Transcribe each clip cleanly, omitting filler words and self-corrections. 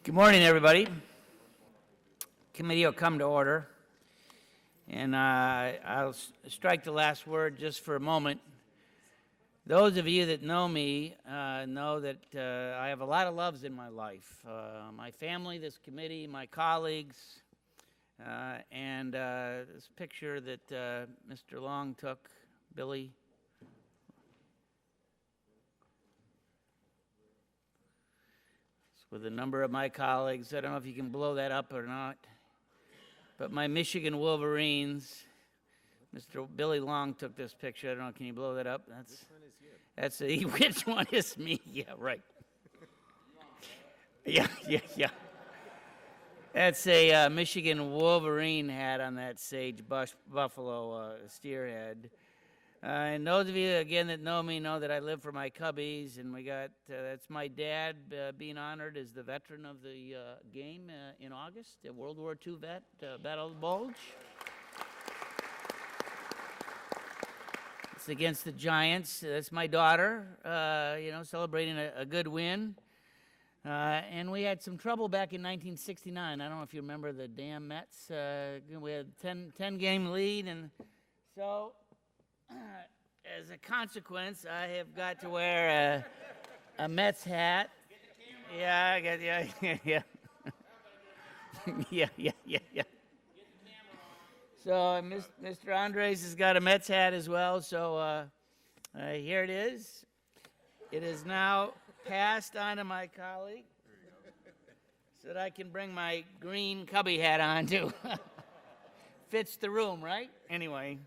Good morning, everybody. Committee will come to order. And I'll strike the last word just for a moment. Those of you that know me know that I have a lot of loves in my life. My family, this committee, my colleagues, and this picture that Mr. Long took, Billy. With a number of my colleagues. I don't know if you can blow that up or not. But my Michigan Wolverines, Mr. Billy Long took this picture. I don't know, can you blow that up? Which one is me? Yeah, right. Yeah. That's a Michigan Wolverine hat on that sage buffalo steer head. And those of you, again, that know me know that I live for my Cubbies, and we got, that's my dad being honored as the veteran of the game in August, a World War II vet, Battle of the Bulge. It's against the Giants. That's my daughter, celebrating a good win. And we had some trouble back in 1969. I don't know if you remember the damn Mets. We had a 10-game lead, and so... as a consequence, I have got to wear a Mets hat. Yeah. So Mr. Andres has got a Mets hat as well. So here it is. It is now passed on to my colleague so that I can bring my green Cubby hat on too. Fits the room, right? Anyway.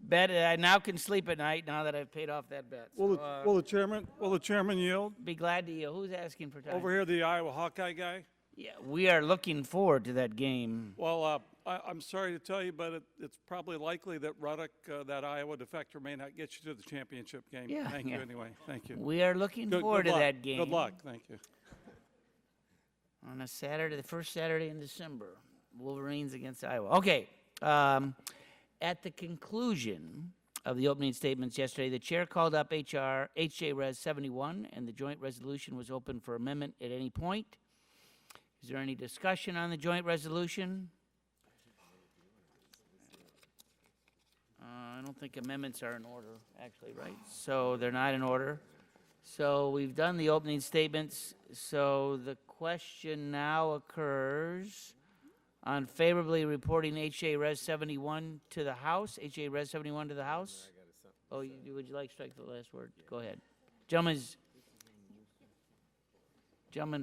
Bet I now can sleep at night now that I've paid off that bet. Will the chairman yield? Be glad to yield. Who's asking for time? Over here, the Iowa Hawkeye guy. Yeah, we are looking forward to that game. Well, I'm sorry to tell you, but it's probably likely that Ruddock, that Iowa defector, may not get you to the championship game. Yeah, Thank you anyway. Thank you. We are looking forward to that game. Good luck. Thank you. On a Saturday, the first Saturday in December, Wolverines against Iowa. Okay. At the conclusion of the opening statements yesterday, the chair called up HJ Res 71, and the joint resolution was open for amendment at any point. Is there any discussion on the joint resolution? I don't think amendments are in order, actually, right? So they're not in order. So we've done the opening statements. So the question now occurs on favorably reporting HJ Res 71 to the House. HJ Res 71 to the House. Oh, would you like to strike the last word? Go ahead. Gentleman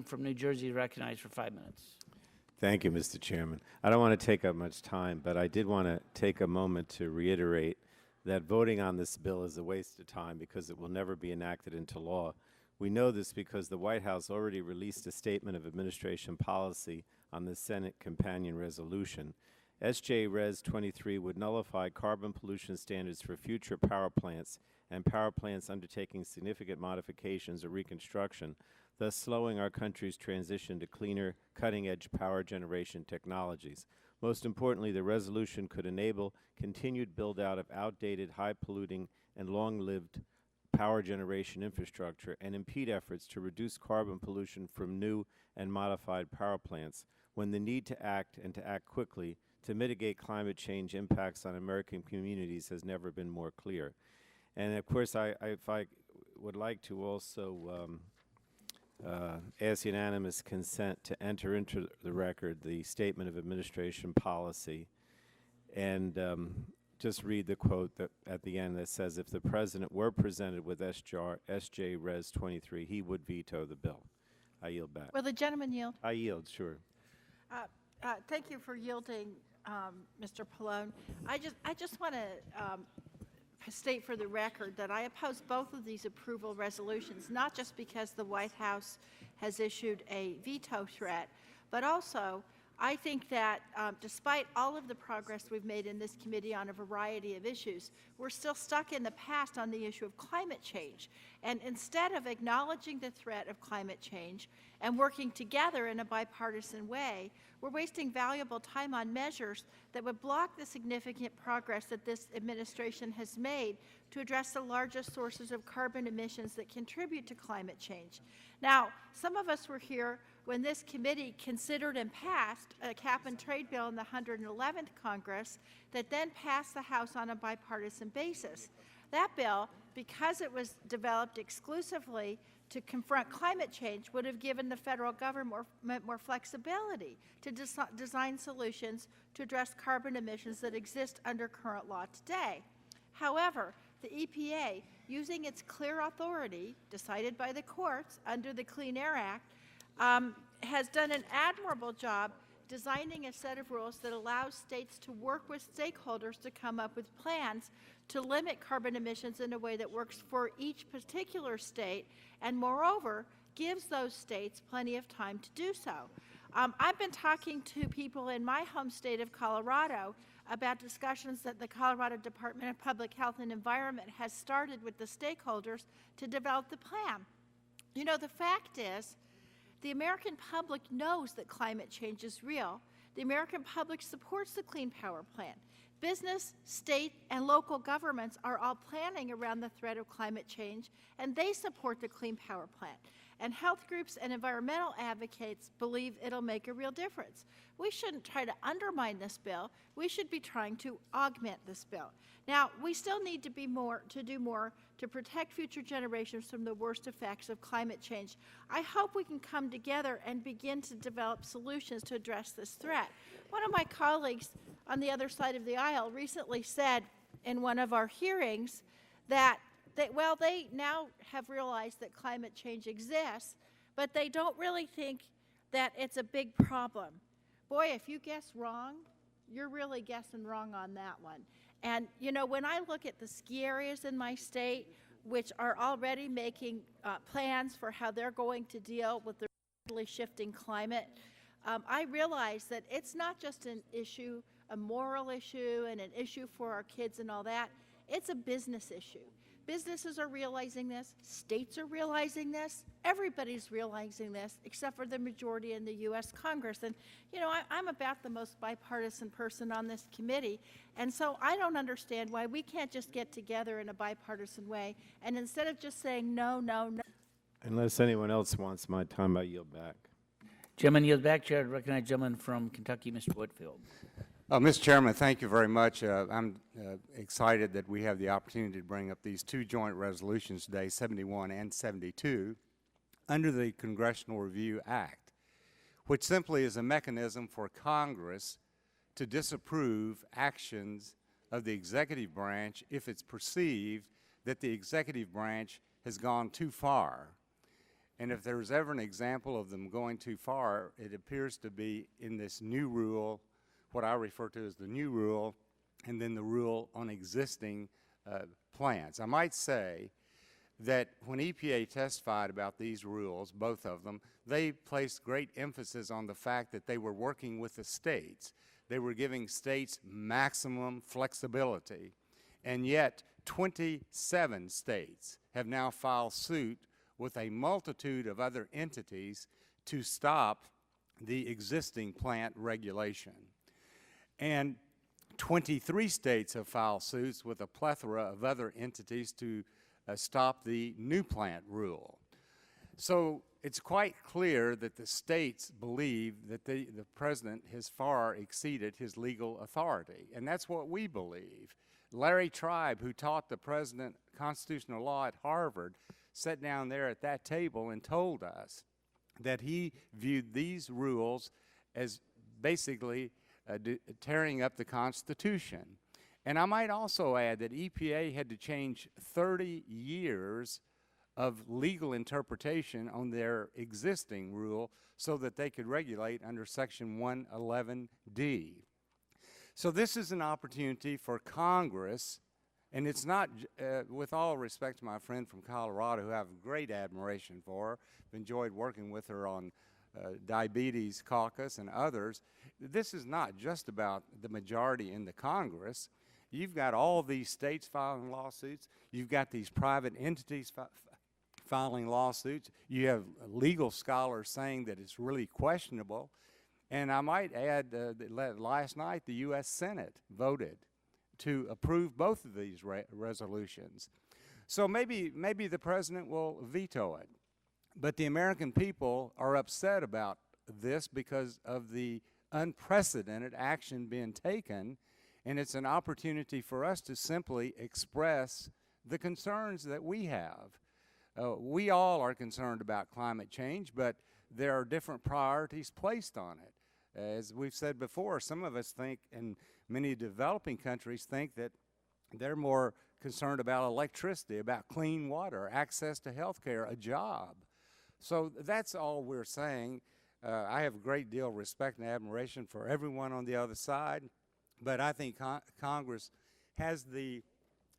from New Jersey is recognized for 5 minutes. Thank you, Mr. Chairman. I don't want to take up much time, but I did want to take a moment to reiterate that voting on this bill is a waste of time because it will never be enacted into law. We know this because the White House already released a statement of administration policy on the Senate companion resolution. SJ Res 23 would nullify carbon pollution standards for future power plants and power plants undertaking significant modifications or reconstruction, thus slowing our country's transition to cleaner, cutting-edge power generation technologies. Most importantly, the resolution could enable continued build-out of outdated, high-polluting, and long-lived power generation infrastructure and impede efforts to reduce carbon pollution from new and modified power plants when the need to act and to act quickly to mitigate climate change impacts on American communities has never been more clear. And of course, if I would like to also ask unanimous consent to enter into the record the statement of administration policy and just read the quote that at the end that says, if the President were presented with SJ Res 23, he would veto the bill. I yield back. Will the gentleman yield? I yield, sure. Thank you for yielding, Mr. Pallone. I just want to state for the record that I oppose both of these approval resolutions, not just because the White House has issued a veto threat, but also I think that despite all of the progress we've made in this committee on a variety of issues, we're still stuck in the past on the issue of climate change. And instead of acknowledging the threat of climate change and working together in a bipartisan way, we're wasting valuable time on measures that would block the significant progress that this administration has made to address the largest sources of carbon emissions that contribute to climate change. Now, some of us were here when this committee considered and passed a cap-and-trade bill in the 111th Congress that then passed the House on a bipartisan basis. That bill, because it was developed exclusively to confront climate change, would have given the federal government more flexibility to design solutions to address carbon emissions that exist under current law today. However, the EPA, using its clear authority decided by the courts under the Clean Air Act, has done an admirable job designing a set of rules that allows states to work with stakeholders to come up with plans to limit carbon emissions in a way that works for each particular state, and moreover, gives those states plenty of time to do so. I've been talking to people in my home state of Colorado about discussions that the Colorado Department of Public Health and Environment has started with the stakeholders to develop the plan. You know, the fact is, the American public knows that climate change is real. The American public supports the Clean Power Plan. Business, state, and local governments are all planning around the threat of climate change, and they support the Clean Power Plan. And health groups and environmental advocates believe it'll make a real difference. We shouldn't try to undermine this bill. We should be trying to augment this bill. Now, we still need to do more to protect future generations from the worst effects of climate change. I hope we can come together and begin to develop solutions to address this threat. One of my colleagues on the other side of the aisle recently said in one of our hearings that they now have realized that climate change exists, but they don't really think that it's a big problem. Boy, if you guess wrong, you're really guessing wrong on that one. And, you know, when I look at the ski areas in my state, which are already making plans for how they're going to deal with the rapidly shifting climate, I realize that it's not just an issue, a moral issue, and an issue for our kids and all that. It's a business issue. Businesses are realizing this, states are realizing this, everybody's realizing this, except for the majority in the U.S. Congress. And, you know, I'm about the most bipartisan person on this committee, and so I don't understand why we can't just get together in a bipartisan way, and instead of just saying no, no, no. Unless anyone else wants my time, I yield back. Gentleman yield back. Chair to recognize gentleman from Kentucky, Mr. Whitfield. Mr. Chairman, thank you very much. I'm excited that we have the opportunity to bring up these two joint resolutions today, 71 and 72, under the Congressional Review Act, which simply is a mechanism for Congress to disapprove actions of the executive branch if it's perceived that the executive branch has gone too far. And if there's ever an example of them going too far, it appears to be in this new rule, what I refer to as the new rule, and then the rule on existing plants. I might say that when EPA testified about these rules, both of them, they placed great emphasis on the fact that they were working with the states. They were giving states maximum flexibility, and yet 27 states have now filed suit with a multitude of other entities to stop the existing plant regulation. And 23 states have filed suits with a plethora of other entities to stop the new plant rule. So it's quite clear that the states believe that the president has far exceeded his legal authority, and that's what we believe. Larry Tribe, who taught the president constitutional law at Harvard, sat down there at that table and told us that he viewed these rules as basically tearing up the Constitution. And I might also add that EPA had to change 30 years of legal interpretation on their existing rule so that they could regulate under Section 111D. So this is an opportunity for Congress, and it's not, with all respect to my friend from Colorado, who I have great admiration for, I've enjoyed working with her on Diabetes Caucus and others, this is not just about the majority in the Congress. You've got all these states filing lawsuits. You've got these private entities filing lawsuits. You have legal scholars saying that it's really questionable. And I might add that last night the U.S. Senate voted to approve both of these resolutions. So maybe the president will veto it. But the American people are upset about this because of the unprecedented action being taken, and it's an opportunity for us to simply express the concerns that we have. We all are concerned about climate change, but there are different priorities placed on it. As we've said before, some of us think, and many developing countries think, that they're more concerned about electricity, about clean water, access to health care, a job. So that's all we're saying. I have a great deal of respect and admiration for everyone on the other side, but I think Congress has the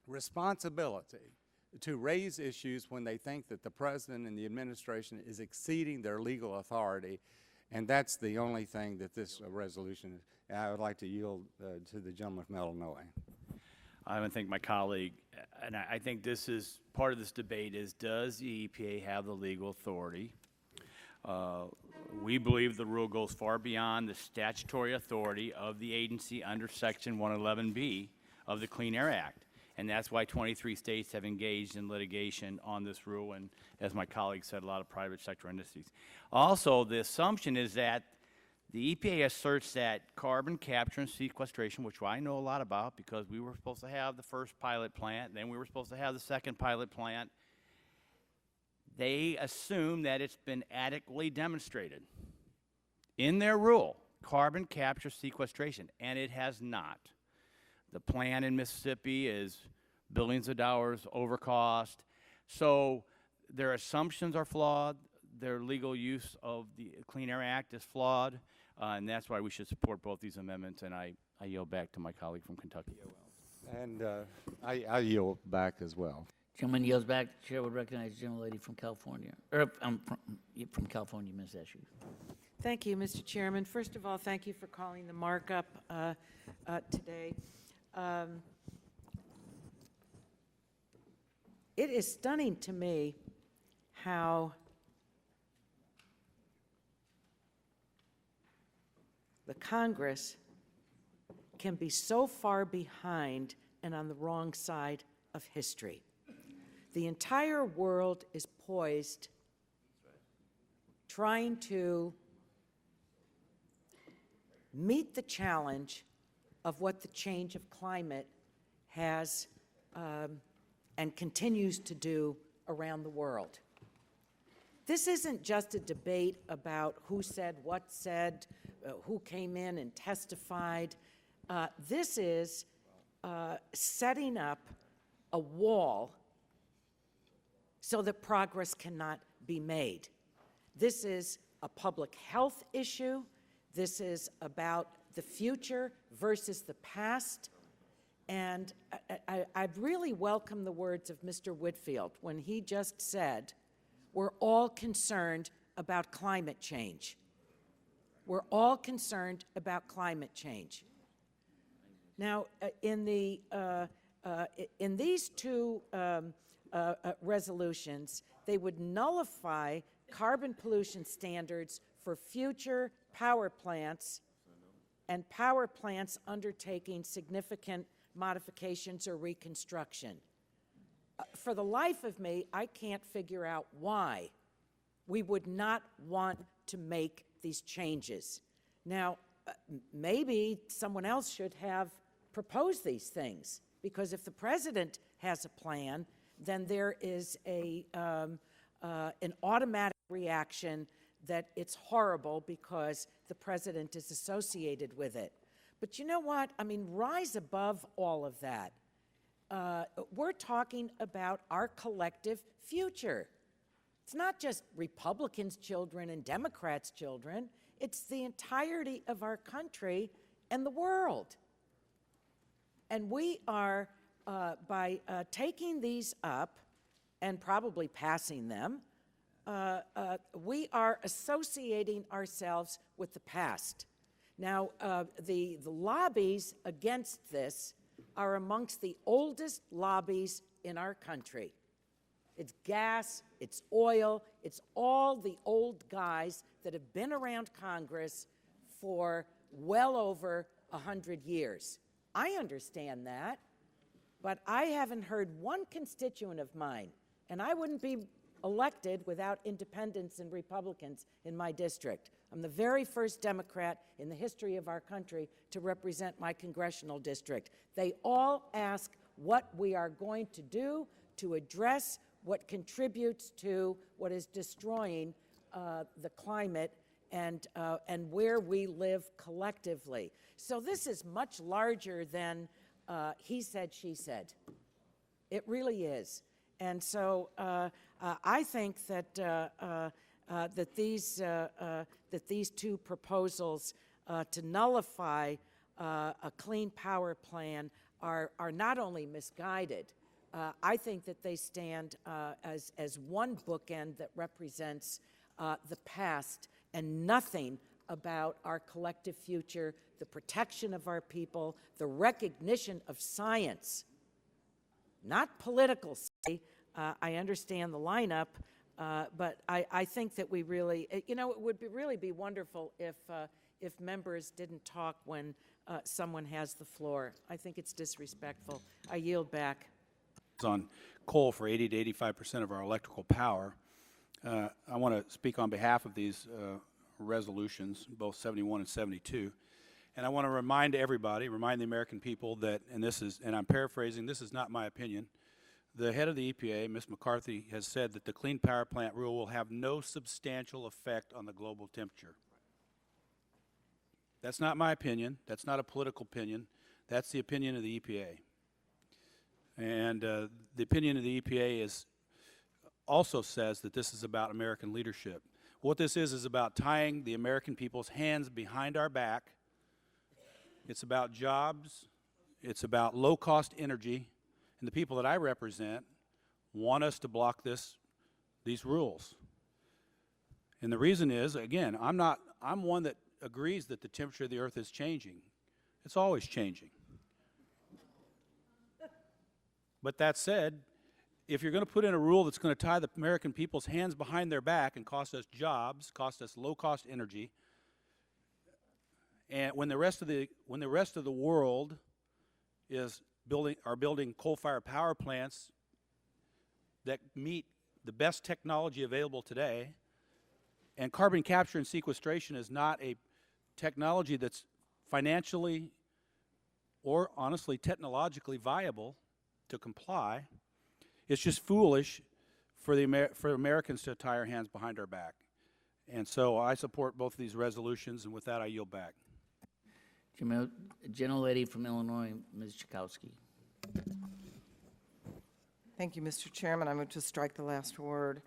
responsibility to raise issues when they think that the president and the administration is exceeding their legal authority, and that's the only thing that this resolution is. I would like to yield to the gentleman from Illinois. I want to thank my colleague, and I think this is part of this debate is, does the EPA have the legal authority? We believe the rule goes far beyond the statutory authority of the agency under Section 111B of the Clean Air Act, and that's why 23 states have engaged in litigation on this rule, and as my colleague said, a lot of private sector industries. Also, the assumption is that the EPA asserts that carbon capture and sequestration, which I know a lot about because we were supposed to have the first pilot plant, then we were supposed to have the second pilot plant. They assume that it's been adequately demonstrated in their rule, carbon capture sequestration, and it has not. The plant in Mississippi is billions of dollars over cost. So their assumptions are flawed. Their legal use of the Clean Air Act is flawed, and that's why we should support both these amendments, and I yield back to my colleague from Kentucky. And I yield back as well. Gentleman yields back. The chair would recognize the gentlelady from California, or from California, Ms. Eshoo. Thank you, Mr. Chairman. First of all, thank you for calling the markup today. It is stunning to me how the Congress can be so far behind and on the wrong side of history. The entire world is poised, trying to meet the challenge of what the change of climate has and continues to do around the world. This isn't just a debate about who said what said, who came in and testified. This is setting up a wall so that progress cannot be made. This is a public health issue. This is about the future versus the past. And I'd really welcome the words of Mr. Whitfield when he just said, we're all concerned about climate change. We're all concerned about climate change. Now, in these two resolutions, they would nullify carbon pollution standards for future power plants and power plants undertaking significant modifications or reconstruction. For the life of me, I can't figure out why we would not want to make these changes. Now, maybe someone else should have proposed these things, because if the president has a plan, then there is an automatic reaction that it's horrible because the president is associated with it. But you know what? I mean, rise above all of that. We're talking about our collective future. It's not just Republicans' children and Democrats' children. It's the entirety of our country and the world. And we are, by taking these up and probably passing them, we are associating ourselves with the past. Now, the lobbies against this are amongst the oldest lobbies in our country. It's gas, it's oil, it's all the old guys that have been around Congress for well over 100 years. I understand that, but I haven't heard one constituent of mine, and I wouldn't be elected without independents and Republicans in my district. I'm the very first Democrat in the history of our country to represent my congressional district. They all ask what we are going to do to address what contributes to what is destroying the climate and where we live collectively. So this is much larger than he said, she said. It really is. And so I think that that these two proposals to nullify a clean power plan are not only misguided. I think that they stand as one bookend that represents the past and nothing about our collective future, the protection of our people, the recognition of science, not political. I understand the lineup, but I think that we really, it would really be wonderful if members didn't talk when someone has the floor. I think it's disrespectful. I yield back. On coal for 80 to 85% of our electrical power. I want to speak on behalf of these resolutions, both 71 and 72. And I want to remind everybody, remind the American people that, and I'm paraphrasing, this is not my opinion. The head of the EPA, Ms. McCarthy, has said that the Clean Power Plant rule will have no substantial effect on the global temperature. That's not my opinion. That's not a political opinion. That's the opinion of the EPA. And the opinion of the EPA also says that this is about American leadership. What this is about tying the American people's hands behind our back. It's about jobs. It's about low-cost energy. And the people that I represent want us to block these rules. And the reason is, again, I'm one that agrees that the temperature of the earth is changing. It's always changing. But that said, if you're going to put in a rule that's going to tie the American people's hands behind their back and cost us jobs, cost us low-cost energy, and when the rest of the world is building coal-fired power plants that meet the best technology available today, and carbon capture and sequestration is not a technology that's financially or honestly technologically viable to comply, it's just foolish for Americans to tie our hands behind our back. And so I support both of these resolutions, and with that I yield back. Gentlelady from Illinois, Ms. Chakowski. Thank you, Mr. Chairman. I'm going to strike the last word.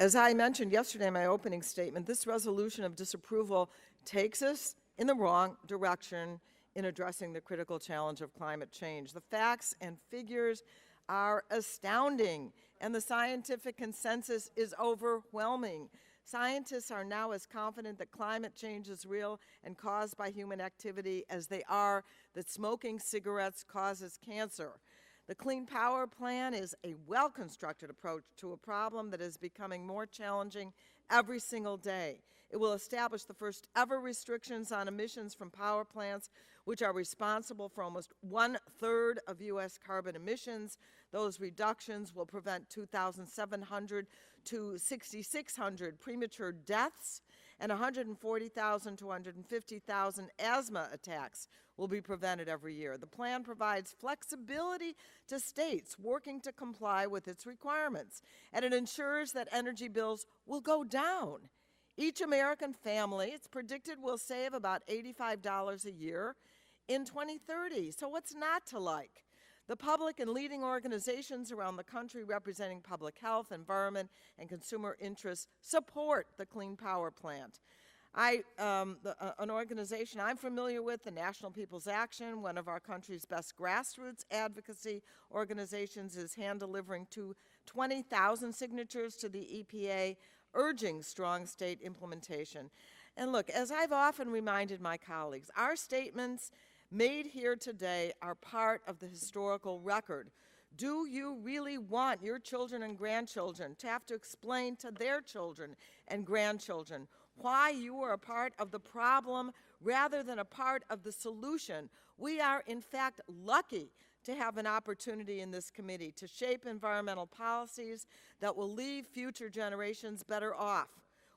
As I mentioned yesterday in my opening statement, this resolution of disapproval takes us in the wrong direction in addressing the critical challenge of climate change. The facts and figures are astounding, and the scientific consensus is overwhelming. Scientists are now as confident that climate change is real and caused by human activity as they are that smoking cigarettes causes cancer. The Clean Power Plan is a well-constructed approach to a problem that is becoming more challenging every single day. It will establish the first ever restrictions on emissions from power plants, which are responsible for almost 1/3 of U.S. carbon emissions. Those reductions will prevent 2,700 to 6,600 premature deaths, and 140,000 to 150,000 asthma attacks will be prevented every year. The plan provides flexibility to states working to comply with its requirements, and it ensures that energy bills will go down. Each American family, it's predicted, will save about $85 a year in 2030. So what's not to like? The public and leading organizations around the country representing public health, environment, and consumer interests support the Clean Power Plant. An organization I'm familiar with, the National People's Action, one of our country's best grassroots advocacy organizations, is hand-delivering 20,000 signatures to the EPA urging strong state implementation. And look, as I've often reminded my colleagues, our statements made here today are part of the historical record. Do you really want your children and grandchildren to have to explain to their children and grandchildren why you are a part of the problem rather than a part of the solution? We are, in fact, lucky to have an opportunity in this committee to shape environmental policies that will leave future generations better off.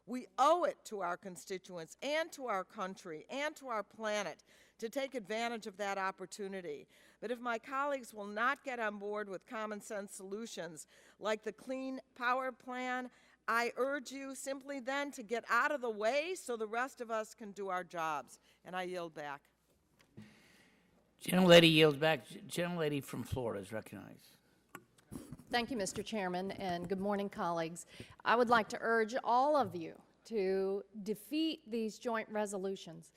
We owe it to our constituents and to our country and to our planet to take advantage of that opportunity. But if my colleagues will not get on board with common sense solutions like the Clean Power Plan, I urge you simply then to get out of the way so the rest of us can do our jobs. And I yield back. Gentlelady yields back. Gentlelady from Florida is recognized. Thank you, Mr. Chairman, and good morning, colleagues. I would like to urge all of you to defeat these joint resolutions.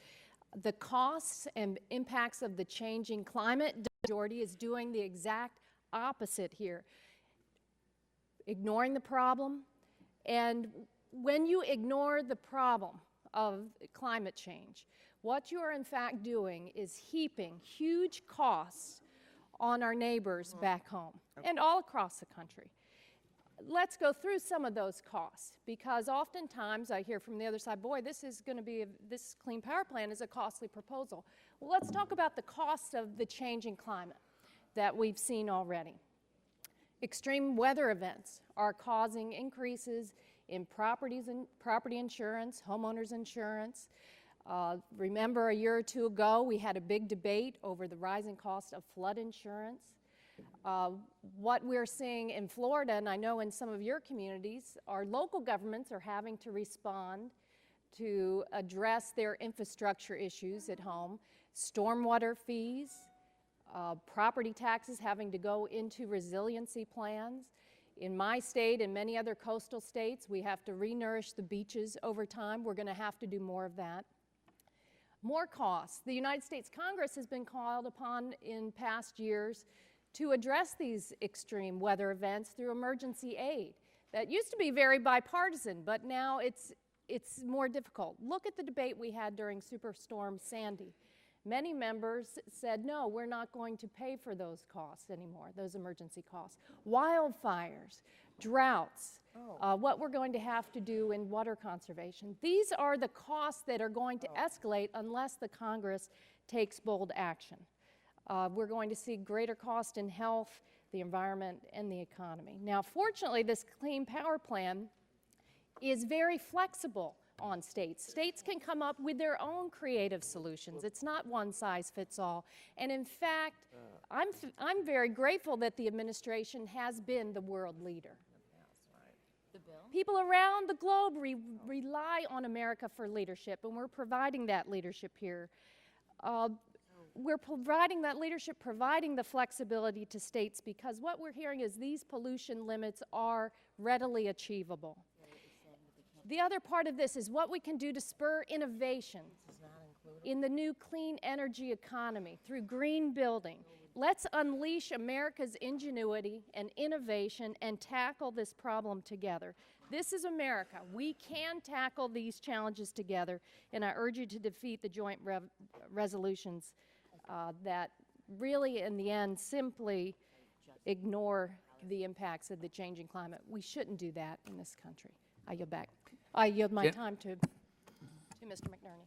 The costs and impacts of the changing climate, the majority is doing the exact opposite here, ignoring the problem. And when you ignore the problem of climate change, what you are in fact doing is heaping huge costs on our neighbors back home and all across the country. Let's go through some of those costs, because oftentimes I hear from the other side, boy, this Clean Power Plan is a costly proposal. Well, let's talk about the cost of the changing climate that we've seen already. Extreme weather events are causing increases in property insurance, homeowners insurance. Remember, a year or two ago, we had a big debate over the rising cost of flood insurance. What we're seeing in Florida, and I know in some of your communities, our local governments are having to respond to address their infrastructure issues at home. Stormwater fees, property taxes having to go into resiliency plans. In my state and many other coastal states, we have to re-nourish the beaches over time. We're going to have to do more of that. More costs. The United States Congress has been called upon in past years to address these extreme weather events through emergency aid. That used to be very bipartisan, but now it's more difficult. Look at the debate we had during Superstorm Sandy. Many members said, no, we're not going to pay for those costs anymore, those emergency costs. Wildfires, droughts, what we're going to have to do in water conservation. These are the costs that are going to escalate unless the Congress takes bold action. We're going to see greater cost in health, the environment, and the economy. Now, fortunately, this Clean Power Plan is very flexible on states. States can come up with their own creative solutions. It's not one size fits all. And in fact, I'm very grateful that the administration has been the world leader. People around the globe rely on America for leadership, and we're providing that leadership here. We're providing that leadership, providing the flexibility to states, because what we're hearing is these pollution limits are readily achievable. The other part of this is what we can do to spur innovation in the new clean energy economy through green building. Let's unleash America's ingenuity and innovation and tackle this problem together. This is America. We can tackle these challenges together, and I urge you to defeat the joint resolutions that really, in the end, simply ignore the impacts of the changing climate. We shouldn't do that in this country. I yield back. I yield my time to Mr. McNerney.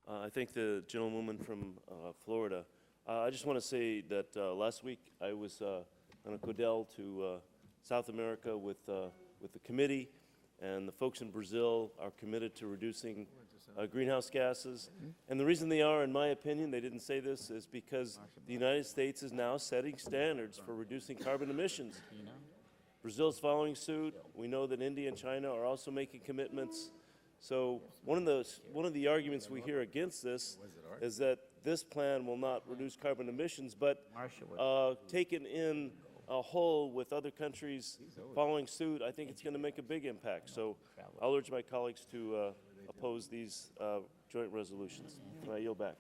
I thank the gentlewoman from Florida. I just want to say that last week I was on a Codel to South America with the committee, and the folks in Brazil are committed to reducing greenhouse gases. And the reason they are, in my opinion, they didn't say this, is because the United States is now setting standards for reducing carbon emissions. Brazil's following suit. We know that India and China are also making commitments. So one of the arguments we hear against this is that this plan will not reduce carbon emissions, but taken in a whole with other countries following suit, I think it's going to make a big impact. So I'll urge my colleagues to oppose these joint resolutions. And I yield back.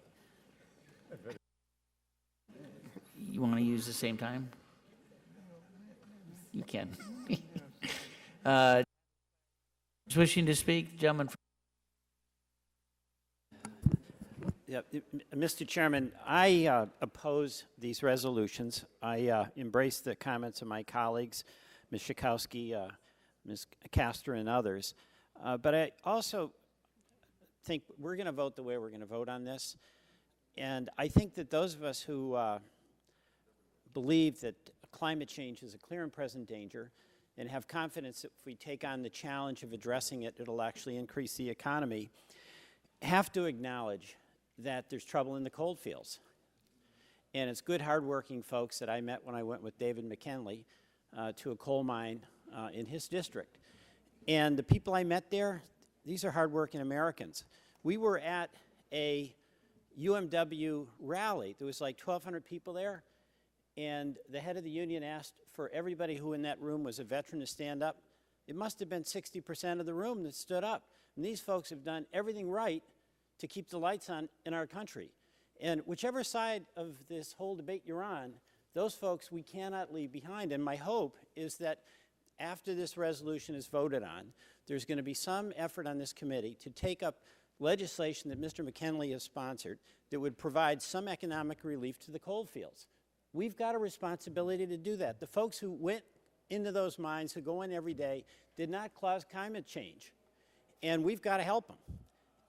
You want to use the same time? You can. Wishing to speak, gentleman. Yeah, Mr. Chairman, I oppose these resolutions. I embrace the comments of my colleagues, Ms. Schakowsky, Ms. Castor, and others. But I also think we're going to vote the way we're going to vote on this. And I think that those of us who believe that climate change is a clear and present danger and have confidence that if we take on the challenge of addressing it, it'll actually increase the economy, have to acknowledge that there's trouble in the coal fields. And it's good, hardworking folks that I met when I went with David McKinley to a coal mine in his district. And the people I met there, these are hardworking Americans. We were at a UMW rally. There was like 1,200 people there. And the head of the union asked for everybody who in that room was a veteran to stand up. It must have been 60% of the room that stood up. And these folks have done everything right to keep the lights on in our country. And whichever side of this whole debate you're on, those folks we cannot leave behind. And my hope is that after this resolution is voted on, there's going to be some effort on this committee to take up legislation that Mr. McKinley has sponsored that would provide some economic relief to the coal fields. We've got a responsibility to do that. The folks who went into those mines, who go in every day, did not cause climate change. And we've got to help them.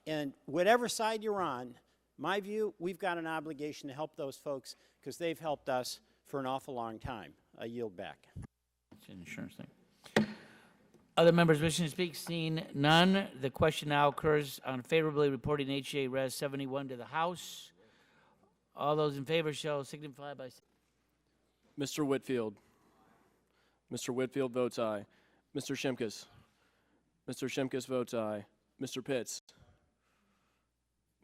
And whatever side you're on, my view, we've got an obligation to help those folks because they've helped us for an awful long time. I yield back. It's an insurance thing. Other members wishing to speak? Seeing none, the question now occurs on favorably reporting HA Res 71 to the House. All those in favor shall signify by... Mr. Whitfield. Mr. Whitfield votes aye. Mr. Shimkus. Mr. Shimkus votes aye. Mr. Pitts.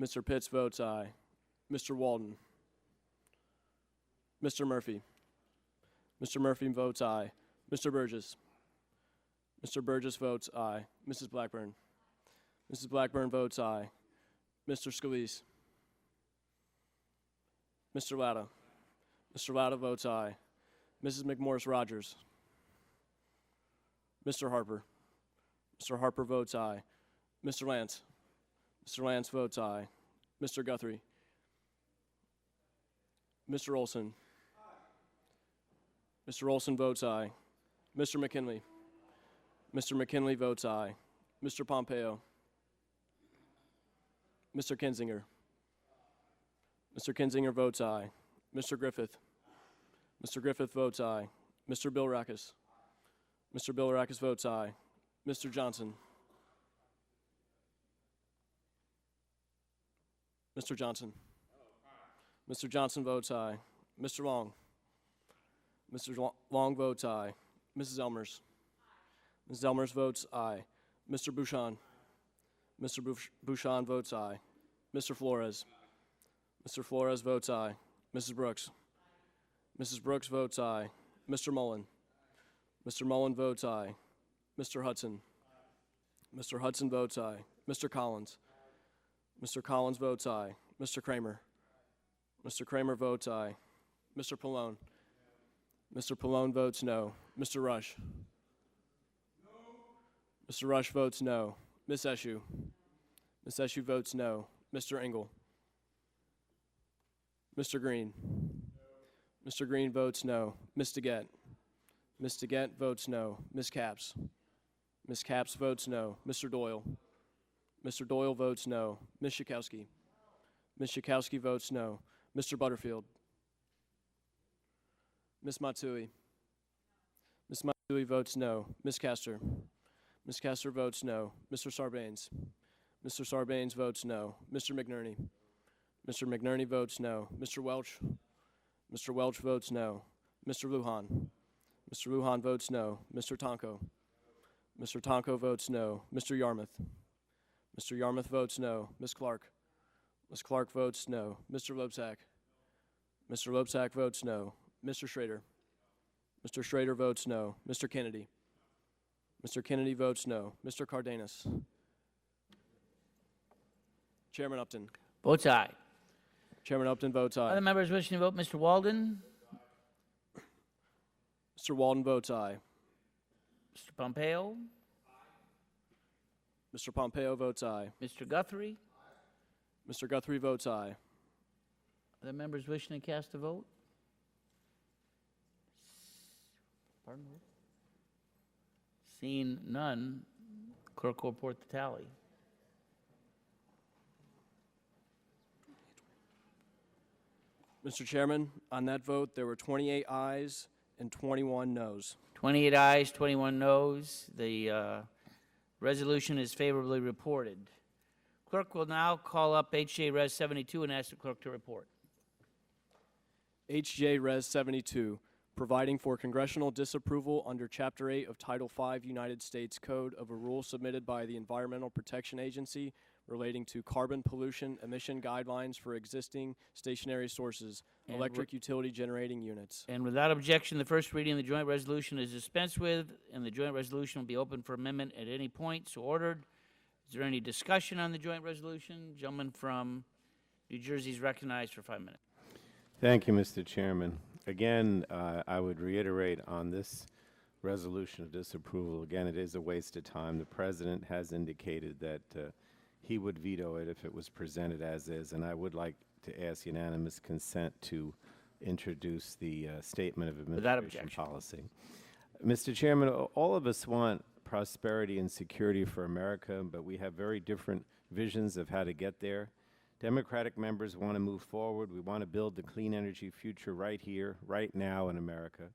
Mr. Pitts votes aye. Mr. Walden. Mr. Murphy. Mr. Murphy votes aye. Mr. Burgess. Mr. Burgess votes aye. Mrs. Blackburn. Mrs. Blackburn votes aye. Mr. Scalise. Mr. Latta. Mr. Latta votes aye. Mrs. McMorris Rogers. Mr. Harper. Mr. Harper votes aye. Mr. Lance. Mr. Lance votes aye. Mr. Guthrie. Mr. Olson. Mr. Olson votes aye. Mr. McKinley. Mr. McKinley votes aye. Mr. Pompeo. Mr. Kinzinger. Mr. Kinzinger votes aye. Mr. Griffith. Mr. Griffith votes aye. Mr. Bilrakis. Mr. Bilrakis votes aye. Mr. Johnson. Mr. Johnson. Mr. Johnson votes aye. Mr. Long. Mr. Long votes aye. Mrs. Elmers. Mrs. Elmers votes aye. Mr. Bouchon. Mr. Bouchon votes aye. Mr. Flores. Mr. Flores votes aye. Mrs. Brooks. Mrs. Brooks votes aye. Mr. Mullen. Mr. Mullen votes aye. Mr. Hudson. Mr. Hudson votes aye. Mr. Collins. Mr. Collins votes aye. Mr. Kramer. Mr. Kramer votes aye. Mr. Pallone. Mr. Pallone votes no. Mr. Rush. Mr. Rush votes no. Miss Eshoo. Miss Eshoo votes no. Mr. Engel. Mr. Green. Mr. Green votes no. Ms. DeGette. Ms. DeGette votes no. Ms. Capps. Ms. Capps votes no. Mr. Doyle. Mr. Doyle votes no. Ms. Schakowsky. Ms. Schakowsky votes no. Mr. Butterfield. Ms. Matsui. Ms. Matsui votes no. Ms. Castor. Ms. Castor votes no. Mr. Sarbanes. Mr. Sarbanes votes no. Mr. McNerney. Mr. McNerney votes no. Mr. Welch. Mr. Welch votes no. Mr. Lujan. Mr. Lujan votes no. Mr. Tonko. Mr. Tonko votes no. Mr. Yarmouth. Mr. Yarmouth votes no. Ms. Clark. Ms. Clark votes no. Mr. Loebsack. Mr. Loebsack votes no. Mr. Schrader. Mr. Schrader votes no. Mr. Kennedy. Mr. Kennedy votes no. Mr. Cardenas. Chairman Upton. Votes aye. Chairman Upton votes aye. Other members wishing to vote? Mr. Walden. Mr. Walden votes aye. Mr. Pompeo? Mr. Pompeo votes aye. Mr. Guthrie? Mr. Guthrie votes aye. Other members wishing to cast a vote? Pardon me? Seeing none, clerk will report the tally. Mr. Chairman, on that vote, there were 28 ayes and 21 noes. 28 ayes, 21 noes. The resolution is favorably reported. Clerk will now call up HJ Res 72 and ask the clerk to report. HJ Res 72, providing for congressional disapproval under Chapter 8 of Title 5 United States Code of a rule submitted by the Environmental Protection Agency relating to carbon pollution emission guidelines for existing stationary sources, And electric utility generating units. And without objection, the first reading of the joint resolution is dispensed with, and the joint resolution will be open for amendment at any point, so ordered. Is there any discussion on the joint resolution? Gentleman from New Jersey is recognized for 5 minutes. Thank you, Mr. Chairman. Again, I would reiterate on this resolution of disapproval, again, it is a waste of time. The President has indicated that he would veto it if it was presented as is, and I would like to ask unanimous consent to introduce the statement of Without administration objection. policy. Mr. Chairman, all of us want prosperity and security for America, but we have very different visions of how to get there. Democratic members want to move forward. We want to build the clean energy future right here, right now in America.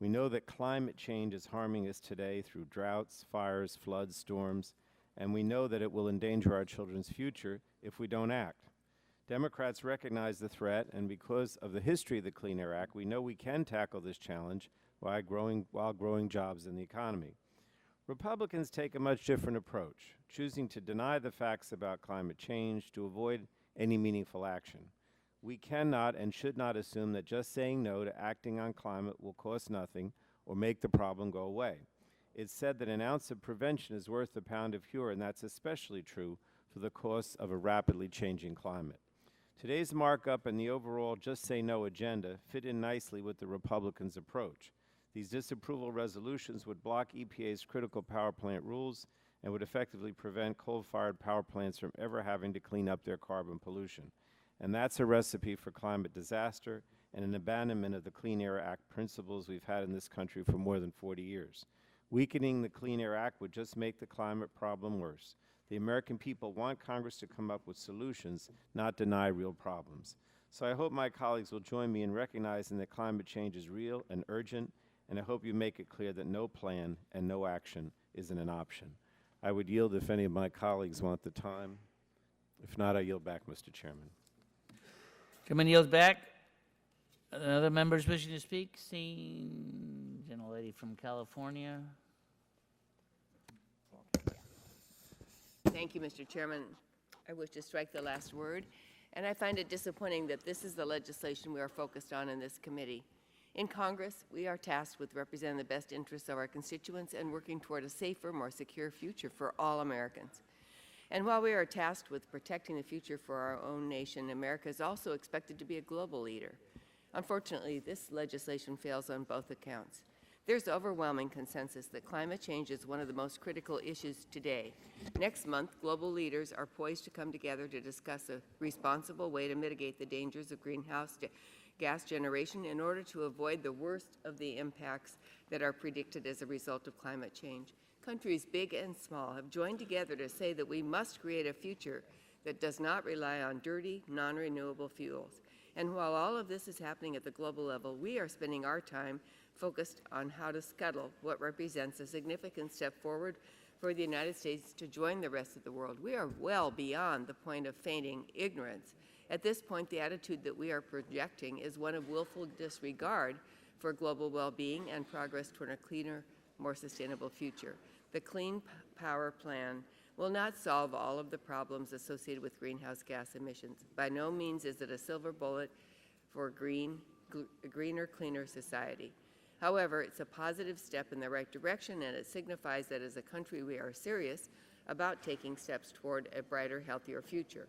We know that climate change is harming us today through droughts, fires, floods, storms, and we know that it will endanger our children's future if we don't act. Democrats recognize the threat, and because of the history of the Clean Air Act, we know we can tackle this challenge while growing jobs in the economy. Republicans take a much different approach, choosing to deny the facts about climate change to avoid any meaningful action. We cannot and should not assume that just saying no to acting on climate will cost nothing or make the problem go away. It's said that an ounce of prevention is worth a pound of cure, and that's especially true for the costs of a rapidly changing climate. Today's markup and the overall just say no agenda fit in nicely with the Republicans' approach. These disapproval resolutions would block EPA's critical power plant rules and would effectively prevent coal-fired power plants from ever having to clean up their carbon pollution. And that's a recipe for climate disaster and an abandonment of the Clean Air Act principles we've had in this country for more than 40 years. Weakening the Clean Air Act would just make the climate problem worse. The American people want Congress to come up with solutions, not deny real problems. So I hope my colleagues will join me in recognizing that climate change is real and urgent, and I hope you make it clear that no plan and no action isn't an option. I would yield if any of my colleagues want the time. If not, I yield back, Mr. Chairman. Gentleman yields back. Other members wishing to speak? Seeing gentlelady from California. Thank you, Mr. Chairman. I wish to strike the last word, and I find it disappointing that this is the legislation we are focused on in this committee. In Congress, we are tasked with representing the best interests of our constituents and working toward a safer, more secure future for all Americans. And while we are tasked with protecting the future for our own nation, America is also expected to be a global leader. Unfortunately, this legislation fails on both accounts. There's overwhelming consensus that climate change is one of the most critical issues today. Next month, global leaders are poised to come together to discuss a responsible way to mitigate the dangers of greenhouse gas generation in order to avoid the worst of the impacts that are predicted as a result of climate change. Countries big and small have joined together to say that we must create a future that does not rely on dirty, non-renewable fuels. And while all of this is happening at the global level, we are spending our time focused on how to scuttle what represents a significant step forward for the United States to join the rest of the world. We are well beyond the point of feigning ignorance. At this point, the attitude that we are projecting is one of willful disregard for global well-being and progress toward a cleaner, more sustainable future. The Clean Power Plan will not solve all of the problems associated with greenhouse gas emissions. By no means is it a silver bullet for a greener, cleaner society. However, it's a positive step in the right direction, and it signifies that as a country we are serious about taking steps toward a brighter, healthier future.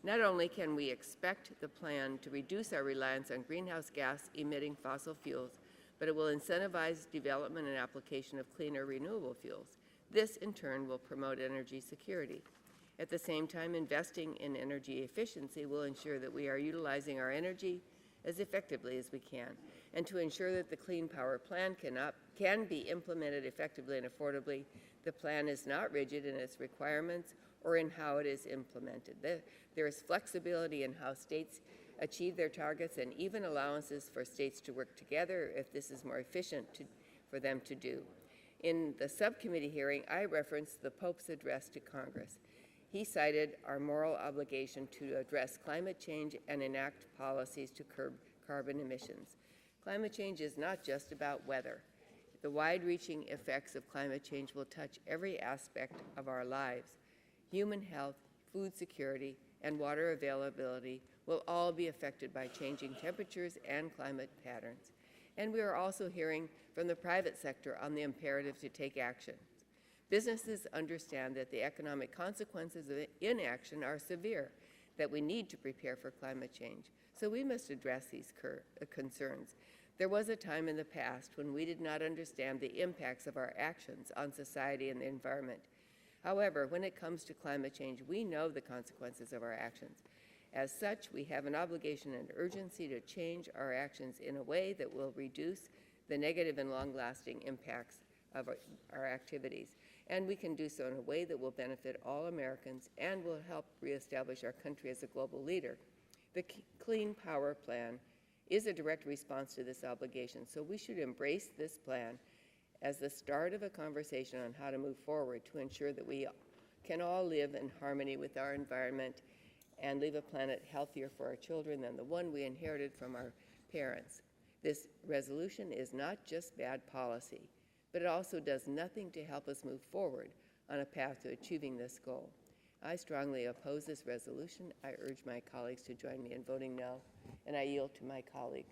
Not only can we expect the plan to reduce our reliance on greenhouse gas emitting fossil fuels, but it will incentivize development and application of cleaner renewable fuels. This, in turn, will promote energy security. At the same time, investing in energy efficiency will ensure that we are utilizing our energy as effectively as we can, and to ensure that the Clean Power Plan can be implemented effectively and affordably. The plan is not rigid in its requirements or in how it is implemented. There is flexibility in how states achieve their targets and even allowances for states to work together if this is more efficient for them to do. In the subcommittee hearing, I referenced the Pope's address to Congress. He cited our moral obligation to address climate change and enact policies to curb carbon emissions. Climate change is not just about weather. The wide-reaching effects of climate change will touch every aspect of our lives. Human health, food security, and water availability will all be affected by changing temperatures and climate patterns. And we are also hearing from the private sector on the imperative to take action. Businesses understand that the economic consequences of inaction are severe, that we need to prepare for climate change. So we must address these concerns. There was a time in the past when we did not understand the impacts of our actions on society and the environment. However, when it comes to climate change, we know the consequences of our actions. As such, we have an obligation and urgency to change our actions in a way that will reduce the negative and long-lasting impacts of our activities. And we can do so in a way that will benefit all Americans and will help reestablish our country as a global leader. The Clean Power Plan is a direct response to this obligation, so we should embrace this plan as the start of a conversation on how to move forward to ensure that we can all live in harmony with our environment and leave a planet healthier for our children than the one we inherited from our parents. This resolution is not just bad policy, but it also does nothing to help us move forward on a path to achieving this goal. I strongly oppose this resolution. I urge my colleagues to join me in voting no, and I yield to my colleague,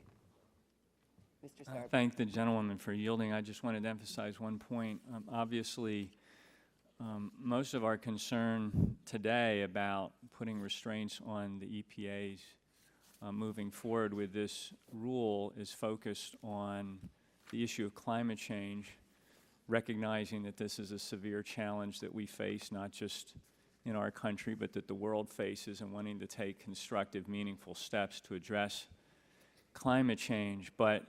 Mr. Sarbanes. I thank the gentlewoman for yielding. I just wanted to emphasize one point. Obviously, most of our concern today about putting restraints on the EPA's moving forward with this rule is focused on the issue of climate change, recognizing that this is a severe challenge that we face, not just in our country, but that the world faces, and wanting to take constructive, meaningful steps to address climate change. But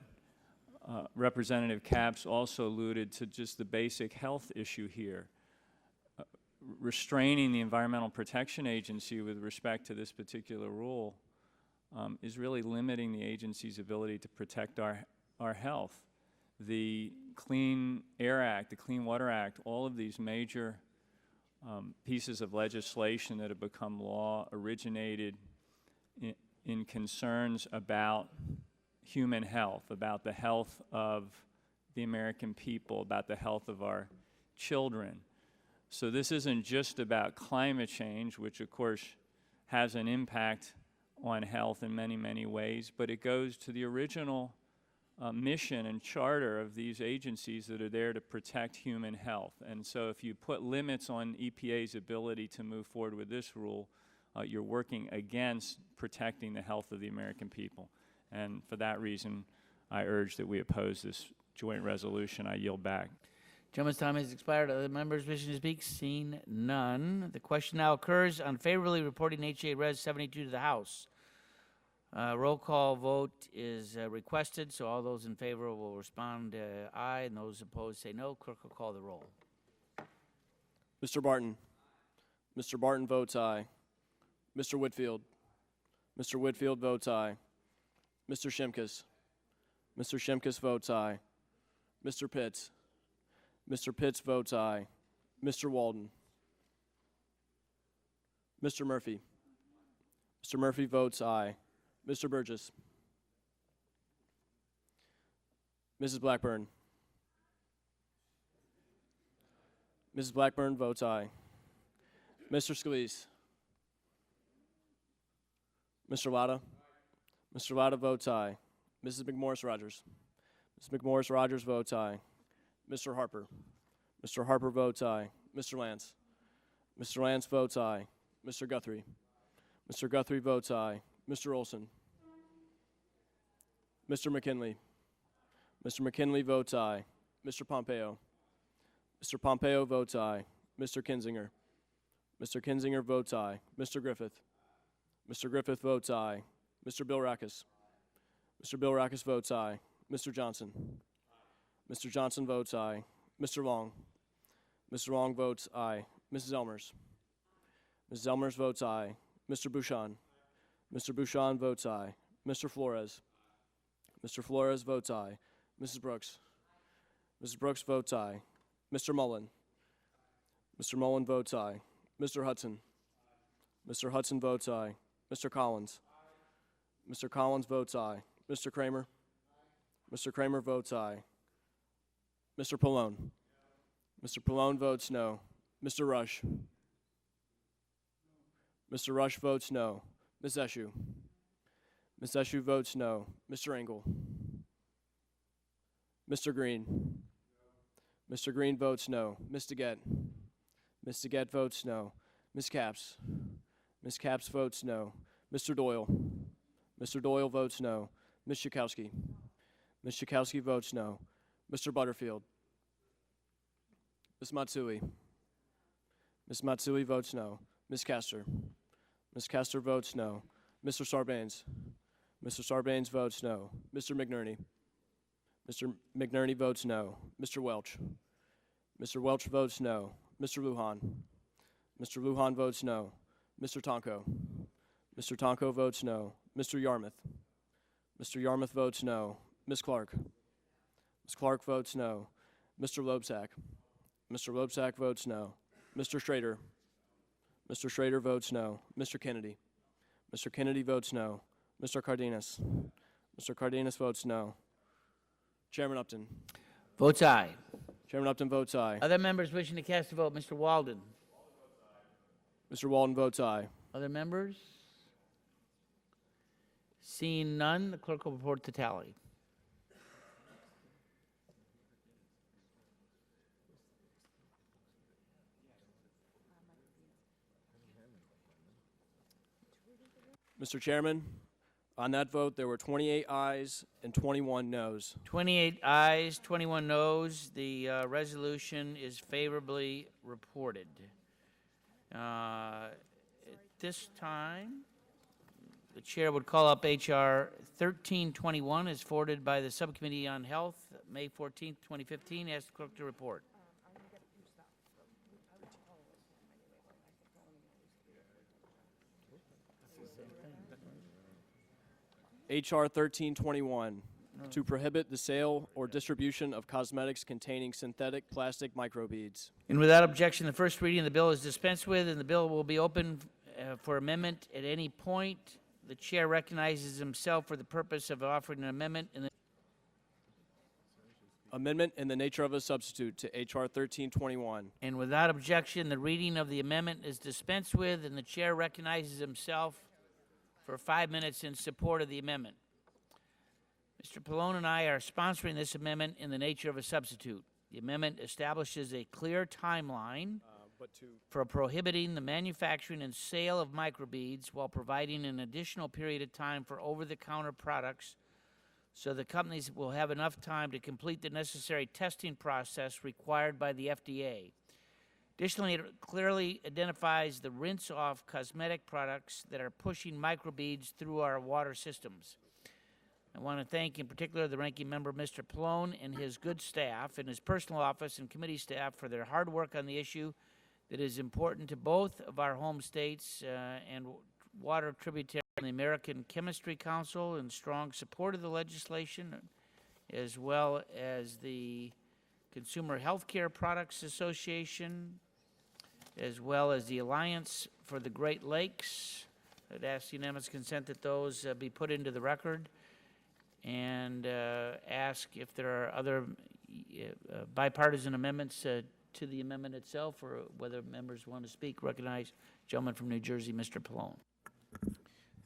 Representative Capps also alluded to just the basic health issue here. Restraining the Environmental Protection Agency with respect to this particular rule is really limiting the agency's ability to protect our health. The Clean Air Act, the Clean Water Act, all of these major pieces of legislation that have become law originated in concerns about human health, about the health of the American people, about the health of our children. So this isn't just about climate change, which of course has an impact on health in many, many ways, but it goes to the original mission and charter of these agencies that are there to protect human health. And so if you put limits on EPA's ability to move forward with this rule, you're working against protecting the health of the American people. And for that reason, I urge that we oppose this joint resolution. I yield back. Gentleman's time has expired. Other members wishing to speak? Seen none. The question now occurs on favorably reporting HA Res 72 to the House. Roll call vote is requested, so all those in favor will respond aye, and those opposed say no. Clerk will call the roll. Mr. Barton. Mr. Barton votes aye. Mr. Whitfield. Mr. Whitfield votes aye. Mr. Shimkus. Mr. Shimkus votes aye. Mr. Pitts. Mr. Pitts votes aye. Mr. Walden. Mr. Murphy. Mr. Murphy votes aye. Mr. Burgess. Mrs. Blackburn. Mrs. Blackburn votes aye. Mr. Scalise. Mr. Lauda. Mr. Lauda votes aye. Mrs. McMorris Rogers. Mrs. McMorris Rogers votes aye. Mr. Harper. Mr. Harper votes aye. Mr. Lance. Mr. Lance votes aye. Mr. Guthrie. Mr. Guthrie votes aye. Mr. Olson. Mr. McKinley. Mr. McKinley votes aye. Mr. Pompeo. Mr. Pompeo votes aye. Mr. Kinzinger. Mr. Kinzinger votes aye. Mr. Griffith. Mr. Griffith votes aye. Mr. Bilrakis. Mr. Bilrakis votes aye. Mr. Johnson. Mr. Johnson votes aye. Mr. Long. Mr. Long votes aye. Mrs. Elmers. Mrs. Elmers votes aye. Mr. Bouchon. Mr. Bouchon votes aye. Mr. Flores. Mr. Flores votes aye. Mrs. Brooks. Mrs. Brooks votes aye. Mr. Mullen. Mr. Mullen votes aye. Mr. Hudson. Mr. Hudson votes aye. Mr. Collins. Mr. Collins votes aye. Mr. Kramer. Mr. Kramer votes aye. Mr. Pallone. Mr. Pallone votes no. Mr. Rush. Mr. Rush votes no. Ms. Eshoo. Ms. Eshoo votes no. Mr. Engel. Mr. Green. Mr. Green votes no. Ms. DeGette. Ms. DeGette votes no. Ms. Capps. Ms. Capps votes no. Mr. Doyle. Mr. Doyle votes no. Ms. Schakowsky. Ms. Schakowsky votes no. Mr. Butterfield. Ms. Matsui. Ms. Matsui votes no. Ms. Castor. Ms. Castor votes no. Mr. Sarbanes. Mr. Sarbanes votes no. Mr. McNerney. Mr. McNerney votes no. Mr. Welch. Mr. Welch votes no. Mr. Lujan. Mr. Lujan votes no. Mr. Tonko. Mr. Tonko votes no. Mr. Yarmouth. Mr. Yarmouth votes no. Ms. Clark. Ms. Clark votes no. Mr. Loebsack. Mr. Loebsack votes no. Mr. Schrader. Mr. Schrader votes no. Mr. Kennedy. Mr. Kennedy votes no. Mr. Cardenas. Mr. Cardenas votes no. Chairman Upton. Votes aye. Chairman Upton votes aye. Other members wishing to cast a vote, Mr. Walden. Mr. Walden votes aye. Other members? Seeing none, the clerk will report the tally. Mr. Chairman, on that vote, there were 28 ayes and 21 noes. 28 ayes, 21 noes. The resolution is favorably reported. At this time, the chair would call up H.R. 1321 as forwarded by the Subcommittee on Health, May 14th, 2015. Ask the clerk to report. H.R. 1321, to prohibit the sale or distribution of cosmetics containing synthetic plastic microbeads. And without objection, the first reading of the bill is dispensed with, and the bill will be open for amendment at any point. The chair recognizes himself for the purpose of offering an amendment. Amendment in the nature of a substitute to H.R. 1321. And without objection, the reading of the amendment is dispensed with, and the chair recognizes himself for 5 minutes in support of the amendment. Mr. Pallone and I are sponsoring this amendment in the nature of a substitute. The amendment establishes a clear timeline for prohibiting the manufacturing and sale of microbeads while providing an additional period of time for over-the-counter products so the companies will have enough time to complete the necessary testing process required by the FDA. Additionally, it clearly identifies the rinse-off cosmetic products that are pushing microbeads through our water systems. I want to thank in particular the ranking member, Mr. Pallone, and his good staff, and his personal office and committee staff for their hard work on the issue that is important to both of our home states and water tributary. The American Chemistry Council in strong support of the legislation, as well as the Consumer Healthcare Products Association, as well as the Alliance for the Great Lakes. I'd ask unanimous consent that those be put into the record, and ask if there are other bipartisan amendments to the amendment itself, or whether members want to speak. Recognize gentleman from New Jersey, Mr. Pallone.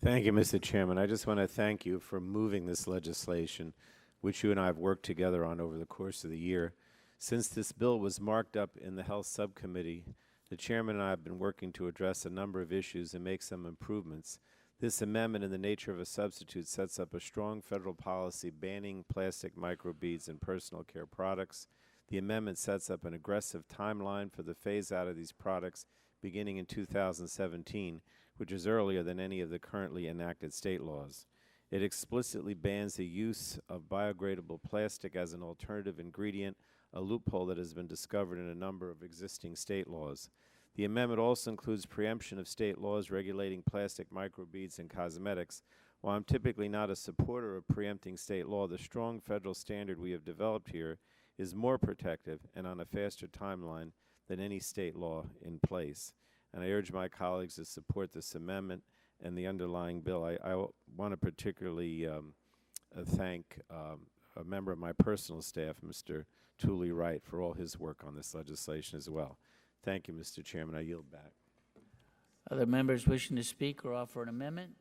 Thank you, Mr. Chairman. I just want to thank you for moving this legislation, which you and I have worked together on over the course of the year. Since this bill was marked up in the Health Subcommittee, the Chairman and I have been working to address a number of issues and make some improvements This amendment, in the nature of a substitute, sets up a strong federal policy banning plastic microbeads in personal care products. The amendment sets up an aggressive timeline for the phase-out of these products beginning in 2017, which is earlier than any of the currently enacted state laws. It explicitly bans the use of biodegradable plastic as an alternative ingredient, a loophole that has been discovered in a number of existing state laws. The amendment also includes preemption of state laws regulating plastic microbeads in cosmetics. While I'm typically not a supporter of preempting state law, the strong federal standard we have developed here is more protective and on a faster timeline than any state law in place. And I urge my colleagues to support this amendment and the underlying bill. I want to particularly thank a member of my personal staff, Mr. Tooley Wright, for all his work on this legislation as well. Thank you, Mr. Chairman. I yield back. Other members wishing to speak or offer an amendment?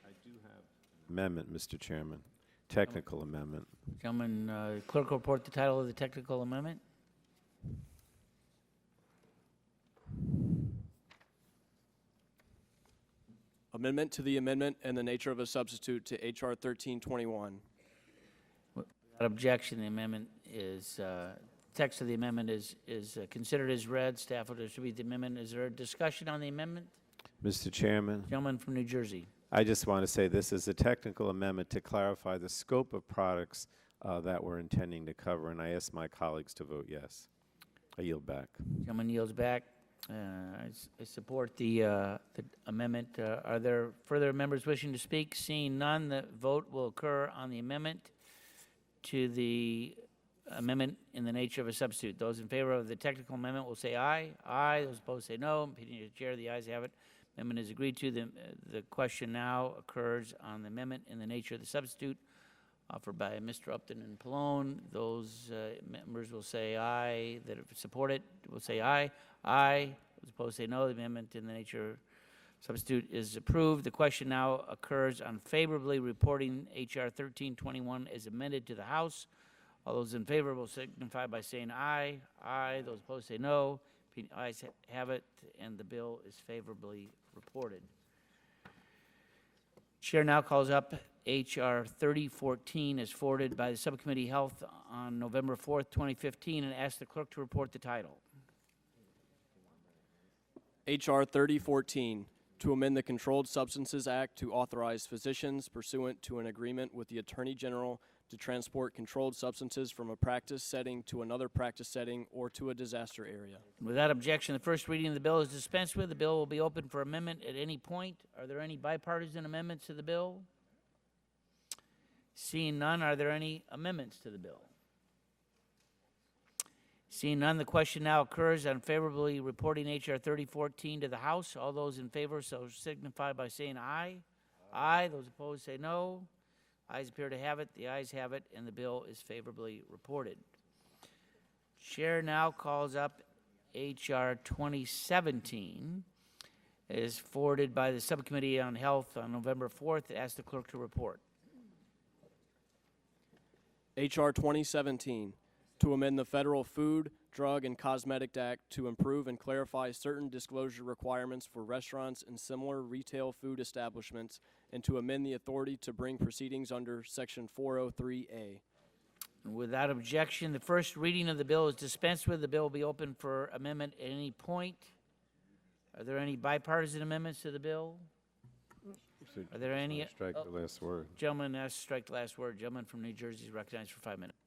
I do have amendment, Mr. Chairman. Technical amendment. Gentlemen, clerk will report the title of the technical amendment. Amendment to the amendment and the nature of a substitute to H.R. 1321. Without objection, the amendment is, text of the amendment is considered as read. Staff will distribute the amendment. Is there a discussion on the amendment? Mr. Chairman, Gentleman from New Jersey. I just want to say this is a technical amendment to clarify the scope of products that we're intending to cover, and I ask my colleagues to vote yes. I yield back. Gentleman yields back. I support the amendment. Are there further members wishing to speak? Seeing none, the vote will occur on the amendment to the amendment in the nature of a substitute. Those in favor of the technical amendment will say aye. Aye. Those opposed say no. Opinion of the chair, the ayes have it. Amendment is agreed to. The question now occurs on the amendment in the nature of the substitute offered by Mr. Upton and Pallone. Those members will say aye that support it will say aye. Aye. Those opposed say no. The amendment in the nature of substitute is approved. The question now occurs on favorably reporting H.R. 1321 as amended to the House. All those in favor will signify by saying aye. Aye. Those opposed say no. Ayes have it, and the bill is favorably reported. Chair now calls up H.R. 3014 as forwarded by the Subcommittee Health on November 4th, 2015, and asks the clerk to report the title. H.R. 3014, to amend the Controlled Substances Act to authorize physicians pursuant to an agreement with the Attorney General to transport controlled substances from a practice setting to another practice setting or to a disaster area. Without objection, the first reading of the bill is dispensed with. The bill will be open for amendment at any point. Are there any bipartisan amendments to the bill? Seeing none, are there any amendments to the bill? Seeing none, the question now occurs on favorably reporting H.R. 3014 to the House. All those in favor so signify by saying aye. Aye. Those opposed say no. Ayes appear to have it. The ayes have it, and the bill is favorably reported. Chair now calls up H.R. 2017, as forwarded by the Subcommittee on Health on November 4th. Ask the clerk to report. H.R. 2017, to amend the Federal Food, Drug, and Cosmetic Act to improve and clarify certain disclosure requirements for restaurants and similar retail food establishments, and to amend the authority to bring proceedings under Section 403A. Without objection, the first reading of the bill is dispensed with. The bill will be open for amendment at any point. Are there any bipartisan amendments to the bill? Are there any? Strike the last word. Gentleman asked to strike the last word. Gentleman from New Jersey is recognized for 5 minutes.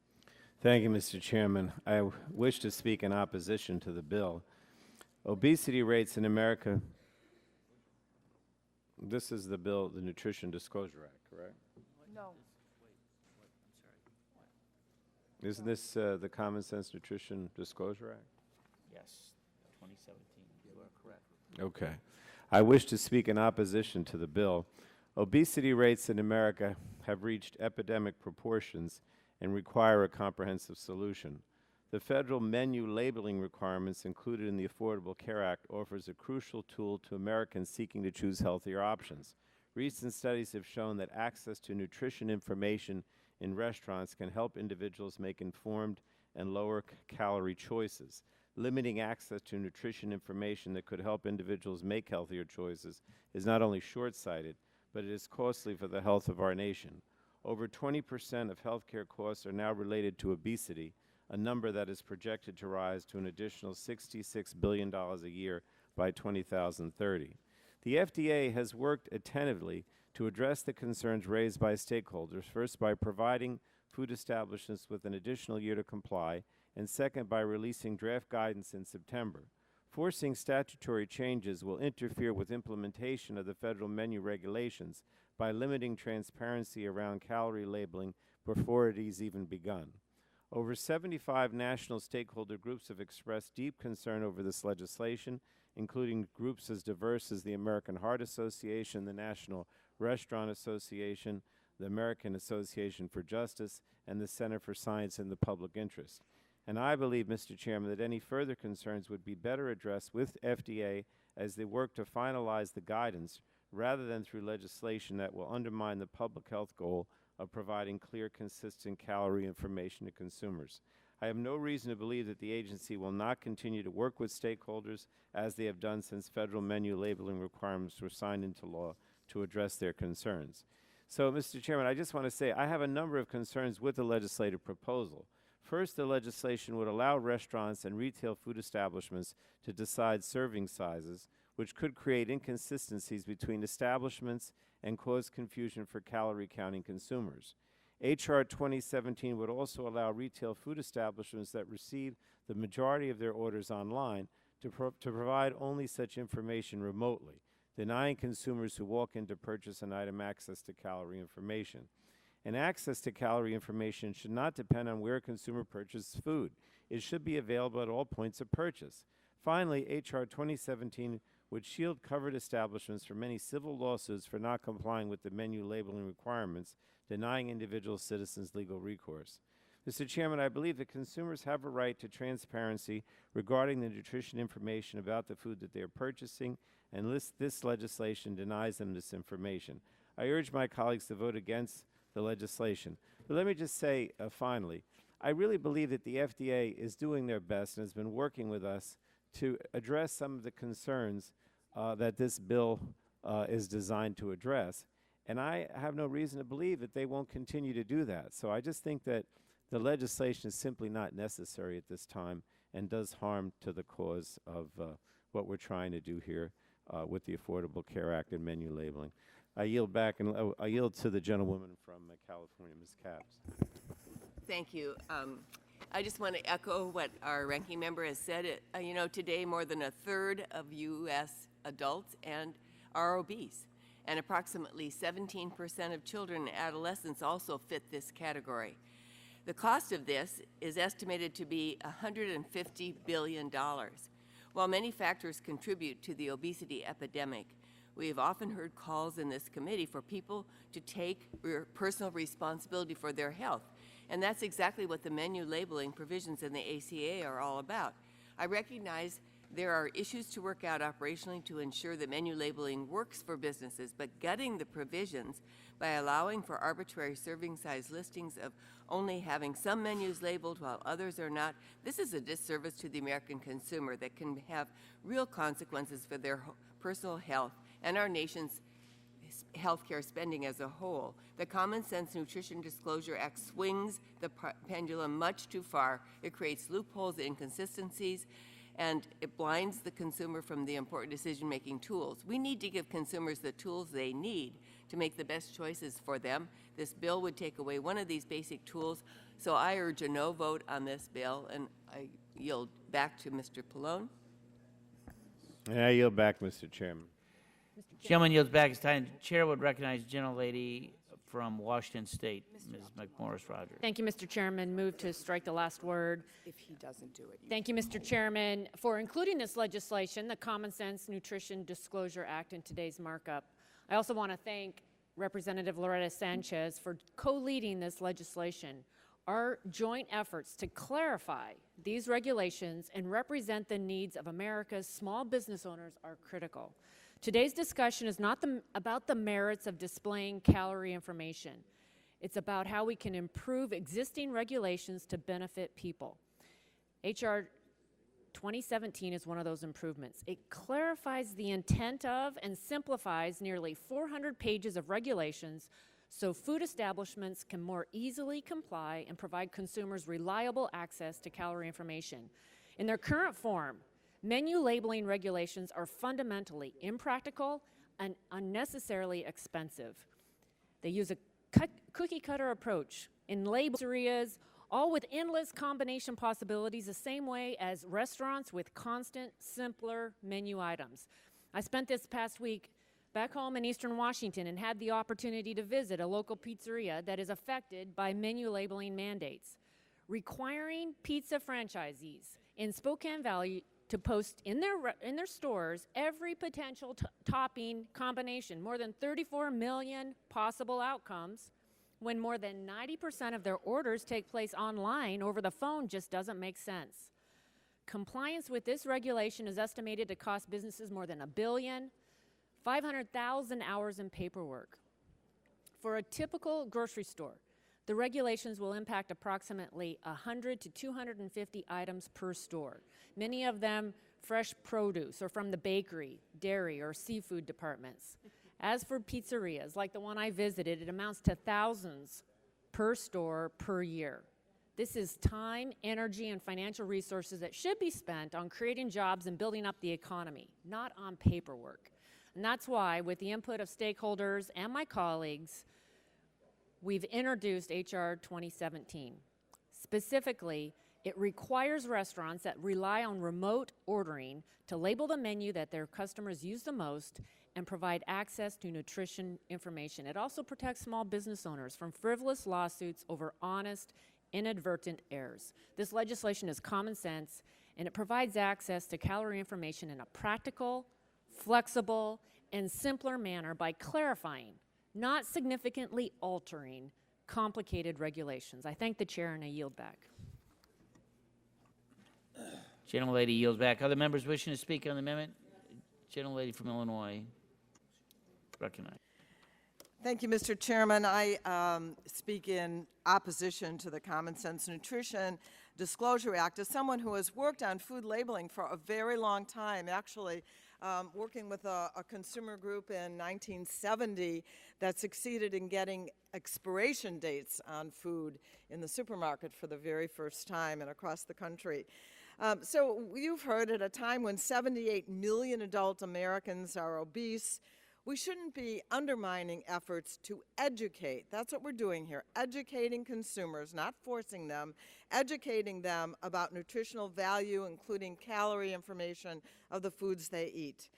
Thank you, Mr. Chairman. I wish to speak in opposition to the bill. Obesity rates in America. This is the bill, the Nutrition Disclosure Act, correct? No. Isn't this the Common Sense Nutrition Disclosure Act? Yes, 2017. You are correct. Okay. I wish to speak in opposition to the bill. Obesity rates in America have reached epidemic proportions and require a comprehensive solution. The federal menu labeling requirements included in the Affordable Care Act offers a crucial tool to Americans seeking to choose healthier options. Recent studies have shown that access to nutrition information in restaurants can help individuals make informed and lower-calorie choices. Limiting access to nutrition information that could help individuals make healthier choices is not only short-sighted, but it is costly for the health of our nation. Over 20% of healthcare costs are now related to obesity, a number that is projected to rise to an additional $66 billion a year by 2030. The FDA has worked attentively to address the concerns raised by stakeholders, first by providing food establishments with an additional year to comply, and second by releasing draft guidance in September. Forcing statutory changes will interfere with implementation of the federal menu regulations by limiting transparency around calorie labeling before it is even begun. Over 75 national stakeholder groups have expressed deep concern over this legislation, including groups as diverse as the American Heart Association, the National Restaurant Association, the American Association for Justice, and the Center for Science in the Public Interest. And I believe, Mr. Chairman, that any further concerns would be better addressed with FDA as they work to finalize the guidance rather than through legislation that will undermine the public health goal of providing clear, consistent calorie information to consumers. I have no reason to believe that the agency will not continue to work with stakeholders as they have done since federal menu labeling requirements were signed into law to address their concerns. So, Mr. Chairman, I just want to say I have a number of concerns with the legislative proposal. First, the legislation would allow restaurants and retail food establishments to decide serving sizes, which could create inconsistencies between establishments and cause confusion for calorie counting consumers. H.R. 2017 would also allow retail food establishments that receive the majority of their orders online to provide only such information remotely, denying consumers who walk in to purchase an item access to calorie information. And access to calorie information should not depend on where a consumer purchases food. It should be available at all points of purchase. Finally, H.R. 2017 would shield covered establishments from any civil lawsuits for not complying with the menu labeling requirements, denying individual citizens legal recourse. Mr. Chairman, I believe that consumers have a right to transparency regarding the nutrition information about the food that they are purchasing, and this legislation denies them this information. I urge my colleagues to vote against the legislation. But let me just say, finally, I really believe that the FDA is doing their best and has been working with us to address some of the concerns that this bill is designed to address. And I have no reason to believe that they won't continue to do that. So I just think that the legislation is simply not necessary at this time and does harm to the cause of what we're trying to do here with the Affordable Care Act and menu labeling. I yield back, and I yield to the gentlewoman from California, Ms. Capps. Thank you. I just want to echo what our ranking member has said. You know, today more than a third of U.S. adults are obese, and approximately 17% of children and adolescents also fit this category. The cost of this is estimated to be $150 billion. While many factors contribute to the obesity epidemic, we have often heard calls in this committee for people to take personal responsibility for their health. And that's exactly what the menu labeling provisions in the ACA are all about. I recognize there are issues to work out operationally to ensure that menu labeling works for businesses, but gutting the provisions by allowing for arbitrary serving size listings of only having some menus labeled while others are not, this is a disservice to the American consumer that can have real consequences for their personal health and our nation's healthcare spending as a whole. The Common Sense Nutrition Disclosure Act swings the pendulum much too far. It creates loopholes, inconsistencies, and it blinds the consumer from the important decision-making tools. We need to give consumers the tools they need to make the best choices for them. This bill would take away one of these basic tools, so I urge a no vote on this bill, and I yield back to Mr. Pallone. And I yield back, Mr. Chairman. Gentleman yields back his time. Chair would recognize gentlelady from Washington State, Ms. McMorris Rodgers. Thank you, Mr. Chairman. Move to strike the last word. If he doesn't do it. Thank you, Mr. Chairman, for including this legislation, the Common Sense Nutrition Disclosure Act, in today's markup. I also want to thank Representative Loretta Sanchez for co-leading this legislation. Our joint efforts to clarify these regulations and represent the needs of America's small business owners are critical. Today's discussion is not about the merits of displaying calorie information. It's about how we can improve existing regulations to benefit people. H.R. 2017 is one of those improvements. It clarifies the intent of and simplifies nearly 400 pages of regulations so food establishments can more easily comply and provide consumers reliable access to calorie information. In their current form, menu labeling regulations are fundamentally impractical and unnecessarily expensive. They use a cookie-cutter approach in label pizzerias, all with endless combination possibilities, the same way as restaurants with constant, simpler menu items. I spent this past week back home in Eastern Washington and had the opportunity to visit a local pizzeria that is affected by menu labeling mandates, requiring pizza franchisees in Spokane Valley to post in their stores every potential topping combination, more than 34 million possible outcomes, when more than 90% of their orders take place online over the phone just doesn't make sense. Compliance with this regulation is estimated to cost businesses more than $1 billion, 500,000 hours in paperwork. For a typical grocery store, the regulations will impact approximately 100 to 250 items per store, many of them fresh produce or from the bakery, dairy, or seafood departments. As for pizzerias, like the one I visited, it amounts to thousands per store per year. This is time, energy, and financial resources that should be spent on creating jobs and building up the economy, not on paperwork. And that's why, with the input of stakeholders and my colleagues, we've introduced HR 2017. Specifically, it requires restaurants that rely on remote ordering to label the menu that their customers use the most and provide access to nutrition information. It also protects small business owners from frivolous lawsuits over honest, inadvertent errors. This legislation is common sense, and it provides access to calorie information in a practical, flexible, and simpler manner by clarifying, not significantly altering, complicated regulations. I thank the chair and I yield back. Gentlelady yields back. Other members wishing to speak on the amendment? Gentlelady from Illinois, recognized. Thank you, Mr. Chairman. I speak in opposition to the Common Sense Nutrition Disclosure Act. As someone who has worked on food labeling for a very long time, actually working with a consumer group in 1970 that succeeded in getting expiration dates on food in the supermarket for the very first time and across the country. So you've heard at a time when 78 million adult Americans are obese, we shouldn't be undermining efforts to educate. That's what we're doing here, educating consumers, not forcing them, educating them about nutritional value, including calorie information of the foods they eat.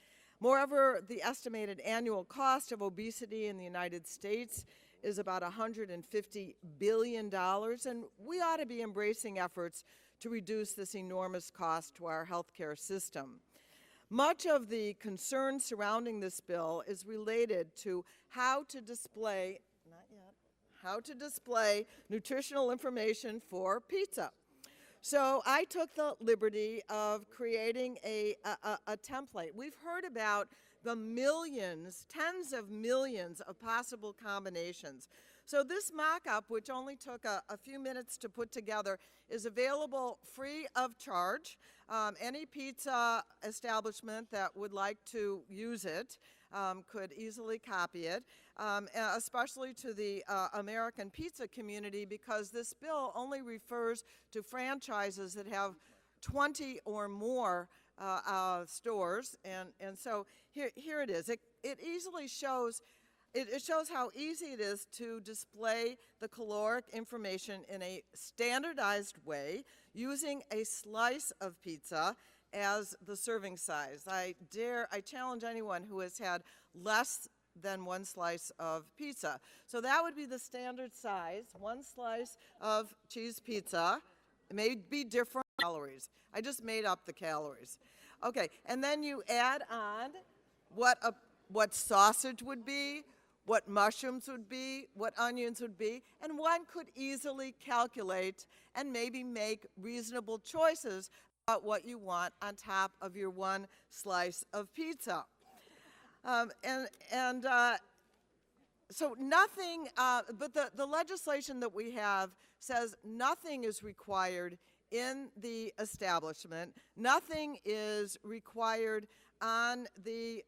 Moreover, the estimated annual cost of obesity in the United States is about $150 billion, and we ought to be embracing efforts to reduce this enormous cost to our healthcare system. Much of the concern surrounding this bill is related to how to display nutritional information for pizza. So I took the liberty of creating a template. We've heard about the millions, tens of millions of possible combinations. So this mock-up, which only took a few minutes to put together, is available free of charge. Any pizza establishment that would like to use it could easily copy it, especially to the American pizza community, because this bill only refers to franchises that have 20 or more stores. And so here it is. It easily shows. It shows how easy it is to display the caloric information in a standardized way using a slice of pizza as the serving size. I challenge anyone who has had less than one slice of pizza. So that would be the standard size, one slice of cheese pizza. It may be different calories. I just made up the calories. Okay, and then you add on what sausage would be, what mushrooms would be, what onions would be, and one could easily calculate and maybe make reasonable choices about what you want on top of your one slice of pizza. So nothing, but the legislation that we have says nothing is required in the establishment. Nothing is required on the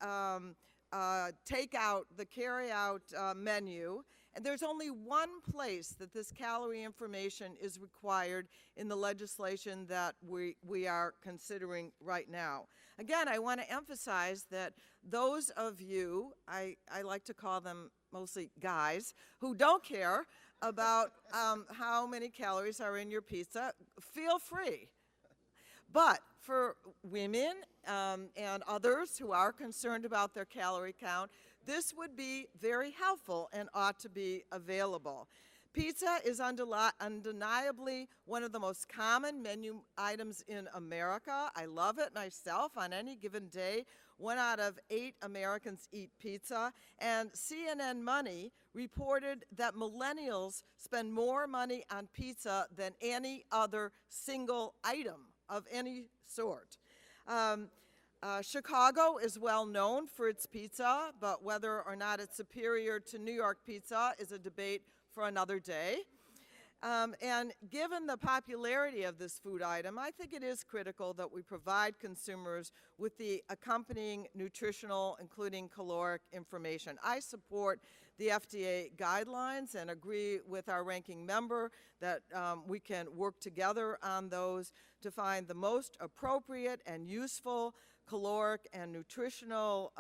takeout, the carry-out menu. And there's only one place that this calorie information is required in the legislation that we are considering right now. Again, I want to emphasize that those of you, I like to call them mostly guys, who don't care about how many calories are in your pizza, feel free. But for women and others who are concerned about their calorie count, this would be very helpful and ought to be available. Pizza is undeniably one of the most common menu items in America. I love it myself. On any given day, 1 out of 8 Americans eat pizza. And CNN Money reported that millennials spend more money on pizza than any other single item of any sort. Chicago is well known for its pizza, but whether or not it's superior to New York pizza is a debate for another day. And given the popularity of this food item, I think it is critical that we provide consumers with the accompanying nutritional, including caloric information. I support the FDA guidelines and agree with our ranking member that we can work together on those to find the most appropriate and useful caloric and nutritional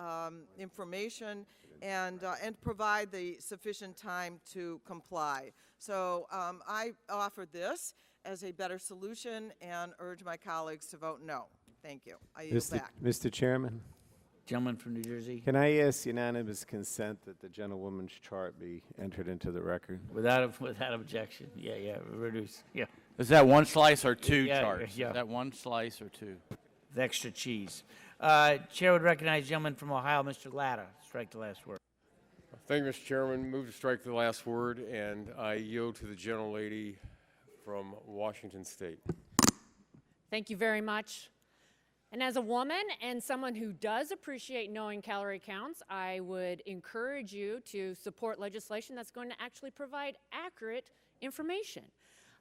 information and provide the sufficient time to comply. So I offer this as a better solution and urge my colleagues to vote no. Thank you. I yield back. Mr. Chairman, Gentleman from New Jersey. can I ask unanimous consent that the gentlewoman's chart be entered into the record? Without objection. Yeah, reduce. Yeah, Is that one slice or two Yeah, charts? yeah. Is that one slice or two? with extra cheese. Chair would recognize the gentleman from Ohio, Mr. Latta. Strike the last word. Thank you, Mr. Chairman. Move to strike the last word, and I yield to the gentlelady from Washington State. Thank you very much. And as a woman and someone who does appreciate knowing calorie counts, I would encourage you to support legislation that's going to actually provide accurate information.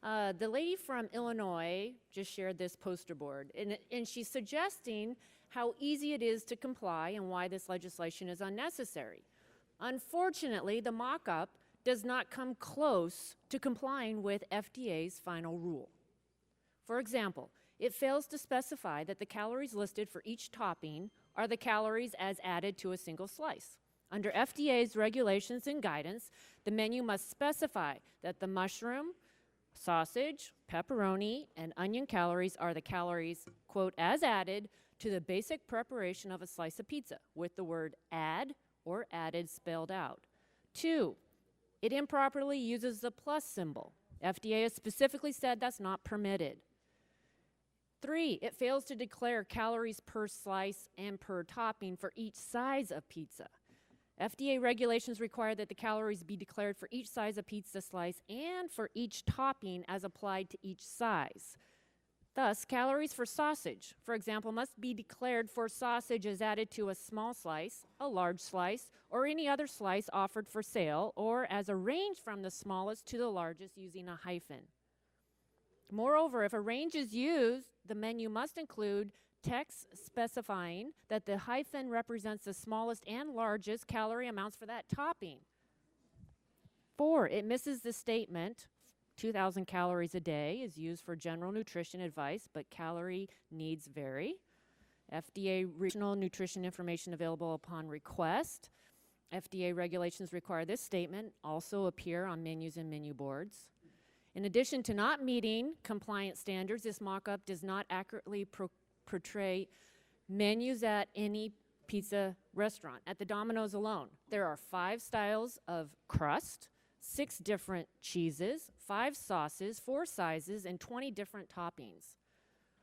The lady from Illinois just shared this poster board, and she's suggesting how easy it is to comply and why this legislation is unnecessary. Unfortunately, the mock-up does not come close to complying with FDA's final rule. For example, it fails to specify that the calories listed for each topping are the calories as added to a single slice. Under FDA's regulations and guidance, the menu must specify that the mushroom, sausage, pepperoni, and onion calories are the calories, quote, as added to the basic preparation of a slice of pizza, with the word add or added spelled out. 2, it improperly uses the plus symbol. FDA has specifically said that's not permitted. 3, it fails to declare calories per slice and per topping for each size of pizza. FDA regulations require that the calories be declared for each size of pizza slice and for each topping as applied to each size. Thus, calories for sausage, for example, must be declared for sausage as added to a small slice, a large slice, or any other slice offered for sale, or as arranged from the smallest to the largest using a hyphen. Moreover, if a range is used, the menu must include text specifying that the hyphen represents the smallest and largest calorie amounts for that topping. 4, it misses the statement, 2,000 calories a day is used for general nutrition advice, but calorie needs vary. FDA regional nutrition information available upon request. FDA regulations require this statement also appear on menus and menu boards. In addition to not meeting compliance standards, this mock-up does not accurately portray menus at any pizza restaurant. At the Domino's alone, there are 5 styles of crust, 6 different cheeses, 5 sauces, 4 sizes, and 20 different toppings.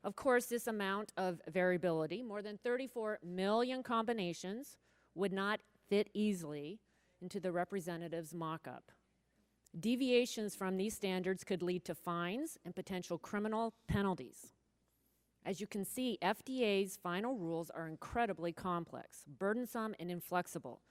Of course, this amount of variability, more than 34 million combinations, would not fit easily into the representative's mock-up. Deviations from these standards could lead to fines and potential criminal penalties. As you can see, FDA's final rules are incredibly complex, burdensome, and inflexible.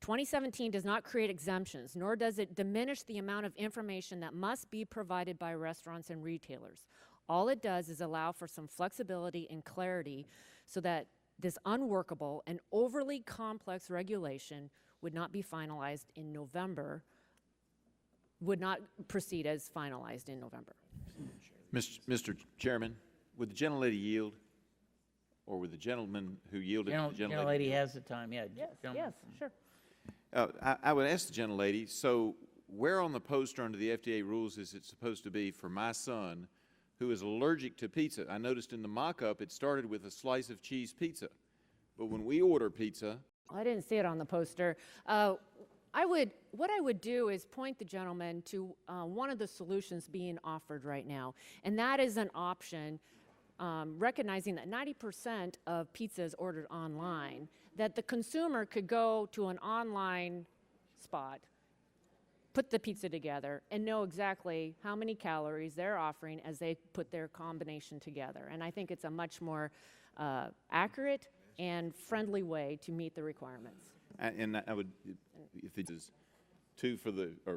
2017 does not create exemptions, nor does it diminish the amount of information that must be provided by restaurants and retailers. All it does is allow for some flexibility and clarity so that this unworkable and overly complex regulation would not be finalized in November, would not proceed as finalized in November. Mr. Chairman, would the gentlelady yield? Or would the gentleman who yielded to the gentlelady? Gentlelady has the time, yeah. Yes, gentleman. yes, sure. I would ask the gentlelady, so where on the poster under the FDA rules is it supposed to be for my son who is allergic to pizza? I noticed in the mock-up it started with a slice of cheese pizza. But when we order pizza... I didn't see it on the poster. What I would do is point the gentleman to one of the solutions being offered right now, and that is an option, recognizing that 90% of pizza is ordered online, that the consumer could go to an online spot, put the pizza together, and know exactly how many calories they're offering as they put their combination together. And I think it's a much more accurate and friendly way to meet the requirements. And I would, if it is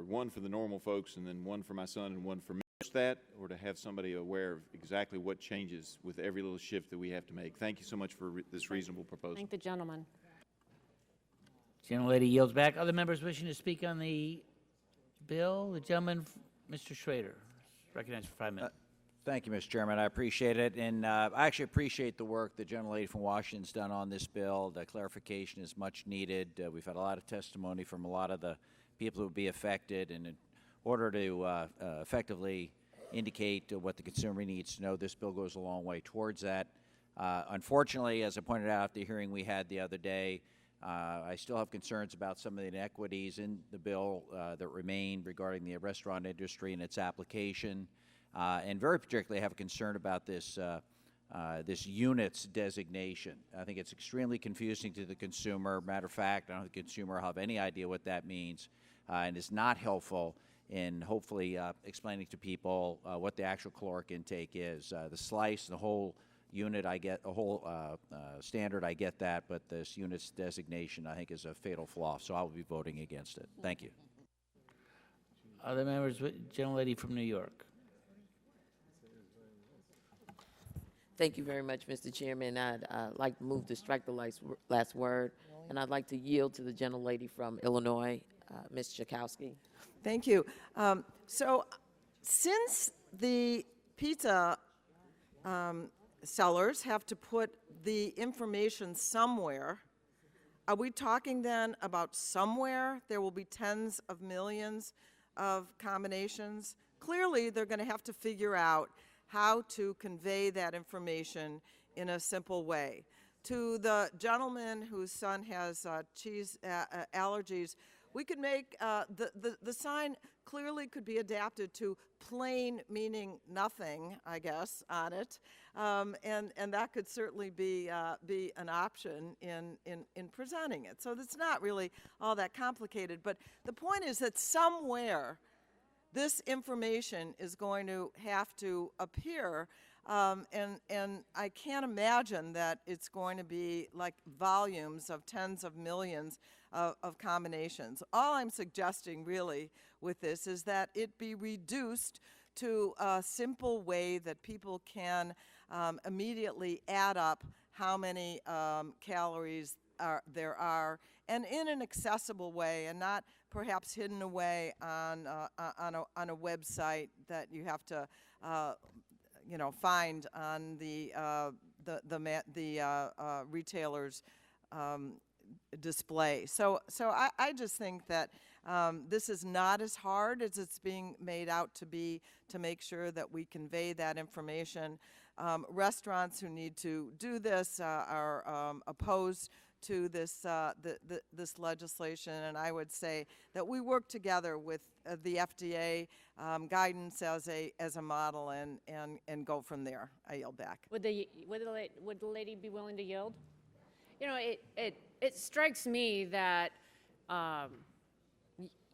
one for the normal folks and then one for my son and one for me, that, or to have somebody aware of exactly what changes with every little shift that we have to make. Thank you so much for this reasonable proposal. Thank the gentleman. Gentlelady yields back. Other members wishing to speak on the bill? The gentleman, Mr. Schrader, recognized for 5 minutes. Thank you, Mr. Chairman. I appreciate it, and I actually appreciate the work the gentlelady from Washington's done on this bill. The clarification is much needed. We've had a lot of testimony from a lot of the people who would be affected, and in order to effectively indicate what the consumer needs to know, this bill goes a long way towards that. Unfortunately, as I pointed out at the hearing we had the other day, I still have concerns about some of the inequities in the bill that remain regarding the restaurant industry and its application. And very particularly, I have a concern about this this units designation. I think it's extremely confusing to the consumer. Matter of fact, I don't think the consumer will have any idea what that means, and it's not helpful in hopefully explaining to people what the actual caloric intake is. The slice, the whole unit, I get, a whole standard, I get that, but this units designation, I think, is a fatal flaw, so I will be voting against it. Thank you. Other members, gentlelady from New York. Thank you very much, Mr. Chairman. I'd like to move to strike the last word, and I'd like to yield to the gentlelady from Illinois, Ms. Chakowski. Thank you. So since the pizza sellers have to put the information somewhere, are we talking then about somewhere there will be tens of millions of combinations? Clearly, they're going to have to figure out how to convey that information in a simple way. To the gentleman whose son has cheese allergies, we could make the sign clearly could be adapted to plain, meaning nothing, I guess, on it, and that could certainly be an option in presenting it. So it's not really all that complicated. But the point is that somewhere this information is going to have to appear, and I can't imagine that it's going to be like volumes of tens of millions of combinations. All I'm suggesting really with this is that it be reduced to a simple way that people can immediately add up how many calories there are, and in an accessible way, and not perhaps hidden away on a website that you have to find on the retailer's display. So I just think that this is not as hard as it's being made out to be, to make sure that we convey that information. Restaurants who need to do this are opposed to this this legislation, and I would say that we work together with the FDA guidance as a model and go from there. I yield back. Would the lady be willing to yield? You know, it strikes me that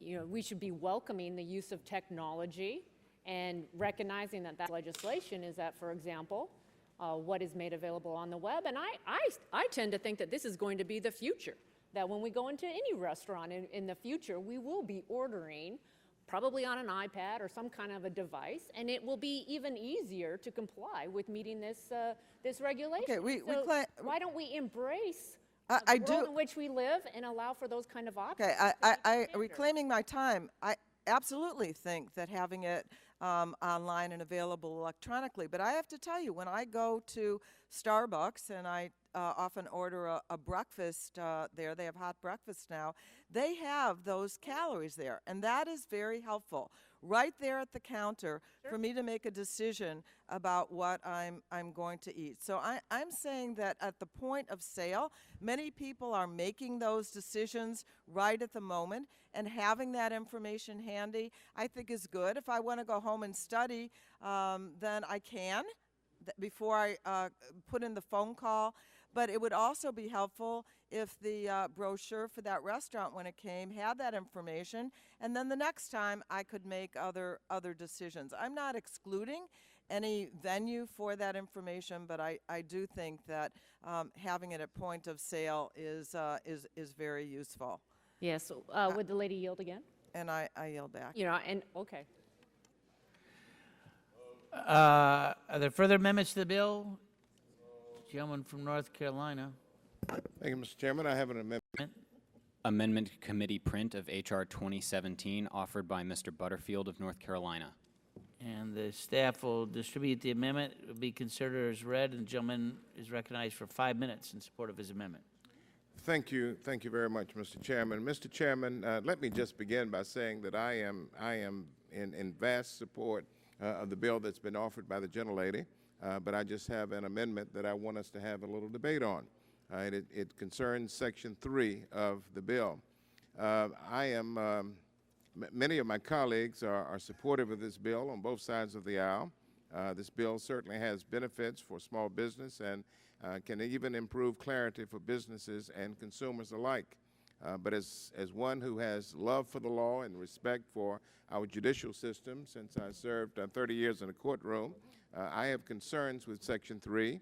we should be welcoming the use of technology and recognizing that legislation is that, for example, what is made available on the web. And I tend to think that this is going to be the future, that when we go into any restaurant in the future, we will be ordering probably on an iPad or some kind of a device, and it will be even easier to comply with meeting this, this regulation. Okay, So why don't we embrace I the do. world in which we live and allow for those kind of options? Okay, reclaiming my time, I absolutely think that having it online and available electronically, but I have to tell you, when I go to Starbucks and I often order a breakfast there, they have hot breakfast now, they have those calories there, and that is very helpful. Right there at the counter for me to make a decision about what I'm going to eat. So I'm saying that at the point of sale, many people are making those decisions right at the moment, and having that information handy, I think is good. If I want to go home and study, then I can before I put in the phone call. But it would also be helpful if the brochure for that restaurant, when it came, had that information, and then the next time I could make other decisions. I'm not excluding any venue for that information, but I do think that having it at point of sale is very useful. Yes. Would the lady yield again? And I yield back. You know, and okay. Are there further amendments to the bill? Gentleman from North Carolina. Thank you, Mr. Chairman. I have an amendment. Amendment Committee print of H.R. 2017 offered by Mr. Butterfield of North Carolina. And the staff will distribute the amendment. It will be considered as read, and the gentleman is recognized for 5 minutes in support of his amendment. Thank you. Thank you very much, Mr. Chairman. Mr. Chairman, let me just begin by saying that I am in vast support of the bill that's been offered by the gentlelady, but I just have an amendment that I want us to have a little debate on. It concerns Section 3 of the bill. Many of my colleagues are supportive of this bill on both sides of the aisle. This bill certainly has benefits for small business and can even improve clarity for businesses and consumers alike. But as one who has love for the law and respect for our judicial system, since I served 30 years in a courtroom, I have concerns with Section 3.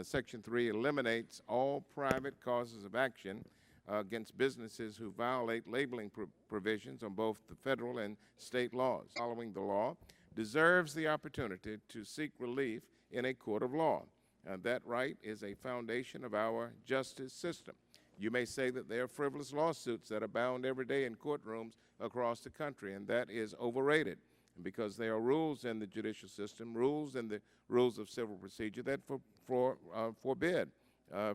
Section 3 eliminates all private causes of action against businesses who violate labeling provisions on both the federal and state laws. Following the law deserves the opportunity to seek relief in a court of law. That right is a foundation of our justice system. You may say that there are frivolous lawsuits that abound every day in courtrooms across the country, and that is overrated, because there are rules in the judicial system, rules in the rules of civil procedure that forbid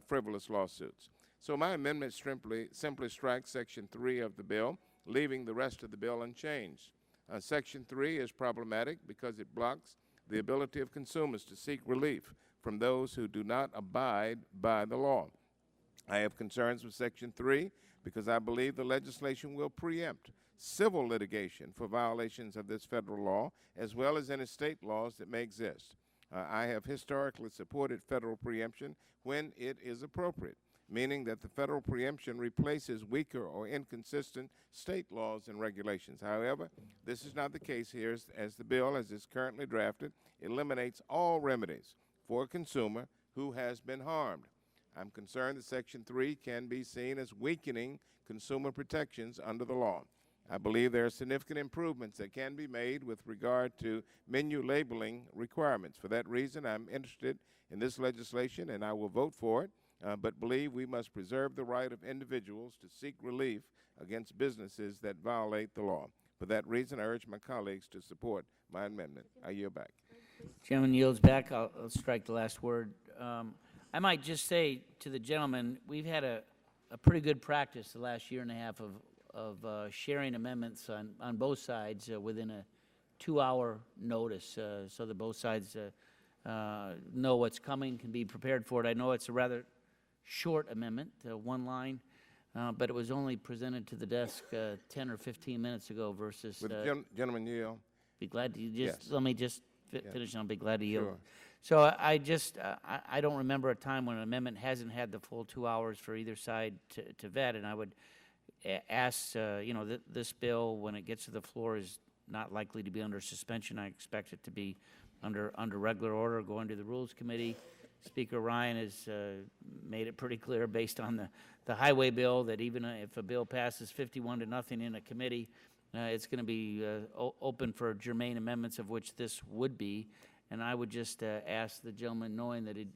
frivolous lawsuits. So my amendment simply strikes Section 3 of the bill, leaving the rest of the bill unchanged. Section 3 is problematic because it blocks the ability of consumers to seek relief from those who do not abide by the law. I have concerns with Section 3 because I believe the legislation will preempt civil litigation for violations of this federal law, as well as any state laws that may exist. I have historically supported federal preemption when it is appropriate, meaning that the federal preemption replaces weaker or inconsistent state laws and regulations. However, this is not the case here, as the bill, as it's currently drafted, eliminates all remedies for a consumer who has been harmed. I'm concerned that Section 3 can be seen as weakening consumer protections under the law. I believe there are significant improvements that can be made with regard to menu labeling requirements. For that reason, I'm interested in this legislation, and I will vote for it, but believe we must preserve the right of individuals to seek relief against businesses that violate the law. For that reason, I urge my colleagues to support my amendment. I yield back. Gentleman yields back. I'll strike the last word. I might just say to the gentleman, we've had a pretty good practice the last year and a half of sharing amendments on both sides within a 2-hour notice, so that both sides know what's coming, can be prepared for it. I know it's a rather short amendment, one line, but it was only presented to the desk 10 or 15 minutes ago versus... Would the gentleman yield? Be glad to... Yes. Let me just finish, and I'll be glad to yield. Sure. So I don't remember a time when an amendment hasn't had the full 2 hours for either side to vet, and I would ask, this bill, when it gets to the floor, is not likely to be under suspension. I expect it to be under regular order, going to the Rules Committee. Speaker Ryan has made it pretty clear, based on the highway bill, that even if a bill passes 51-0 in a committee, It's going to be open for germane amendments, of which this would be. And I would just ask the gentleman, knowing that he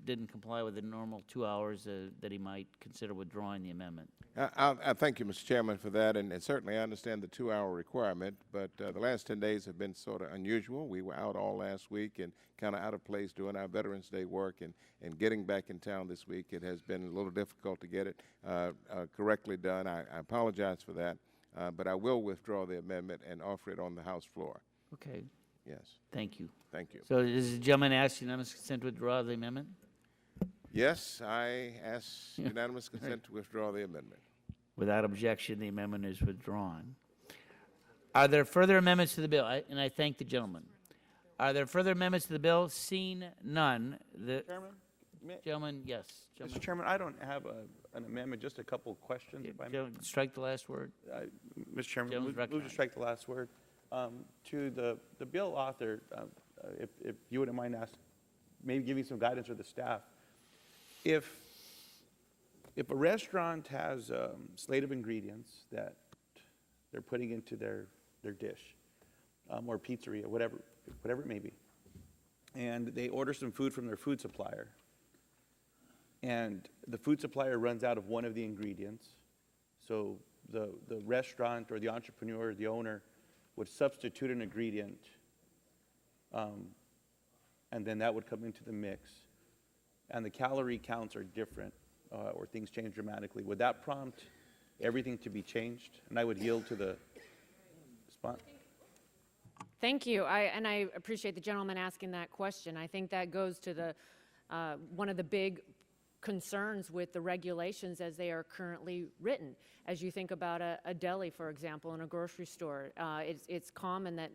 didn't comply with the normal 2 hours, that he might consider withdrawing the amendment. I thank you, Mr. Chairman, for that, and certainly I understand the 2-hour requirement, but the last 10 days have been sort of unusual. We were out all last week and kind of out of place doing our Veterans Day work, and getting back in town this week, it has been a little difficult to get it correctly done. I apologize for that, but I will withdraw the amendment and offer it on the House floor. Okay. Yes. Thank you. Thank you. So does the gentleman ask unanimous consent to withdraw the amendment? Yes, I ask unanimous consent to withdraw the amendment. Without objection, the amendment is withdrawn. Are there further amendments to the bill? And I thank the gentleman. Are there further amendments to the bill? Seen none. The gentleman, yes. Mr. Chairman, I don't have an amendment, just a couple of questions. If I may. Strike the last word. Mr. Chairman, move to strike the last word. To the bill author, if you wouldn't mind maybe giving some guidance to the staff. If a restaurant has a slate of ingredients that they're putting into their dish, or pizzeria, whatever it may be, and they order some food from their food supplier, and the food supplier runs out of one of the ingredients, so the restaurant or the entrepreneur or the owner would substitute an ingredient, and then that would come into the mix, and the calorie counts are different, or things change dramatically. Would that prompt everything to be changed? And I would yield to the response. Thank you. I appreciate the gentleman asking that question. I think that goes to the one of the big concerns with the regulations as they are currently written. As you think about a deli, for example, in a grocery store, it's common that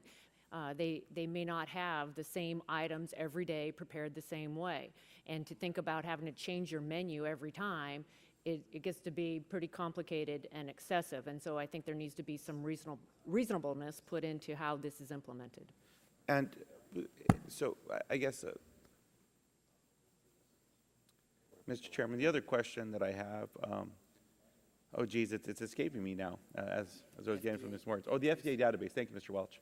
they may not have the same items every day prepared the same way. And to think about having to change your menu every time, it gets to be pretty complicated and excessive. And so I think there needs to be some reasonableness put into how this is implemented. And so I guess, Mr. Chairman, the other question that I have, oh geez, it's escaping me now as I was getting from Ms. Moritz. Oh, the FDA database. Thank you, Mr. Welch.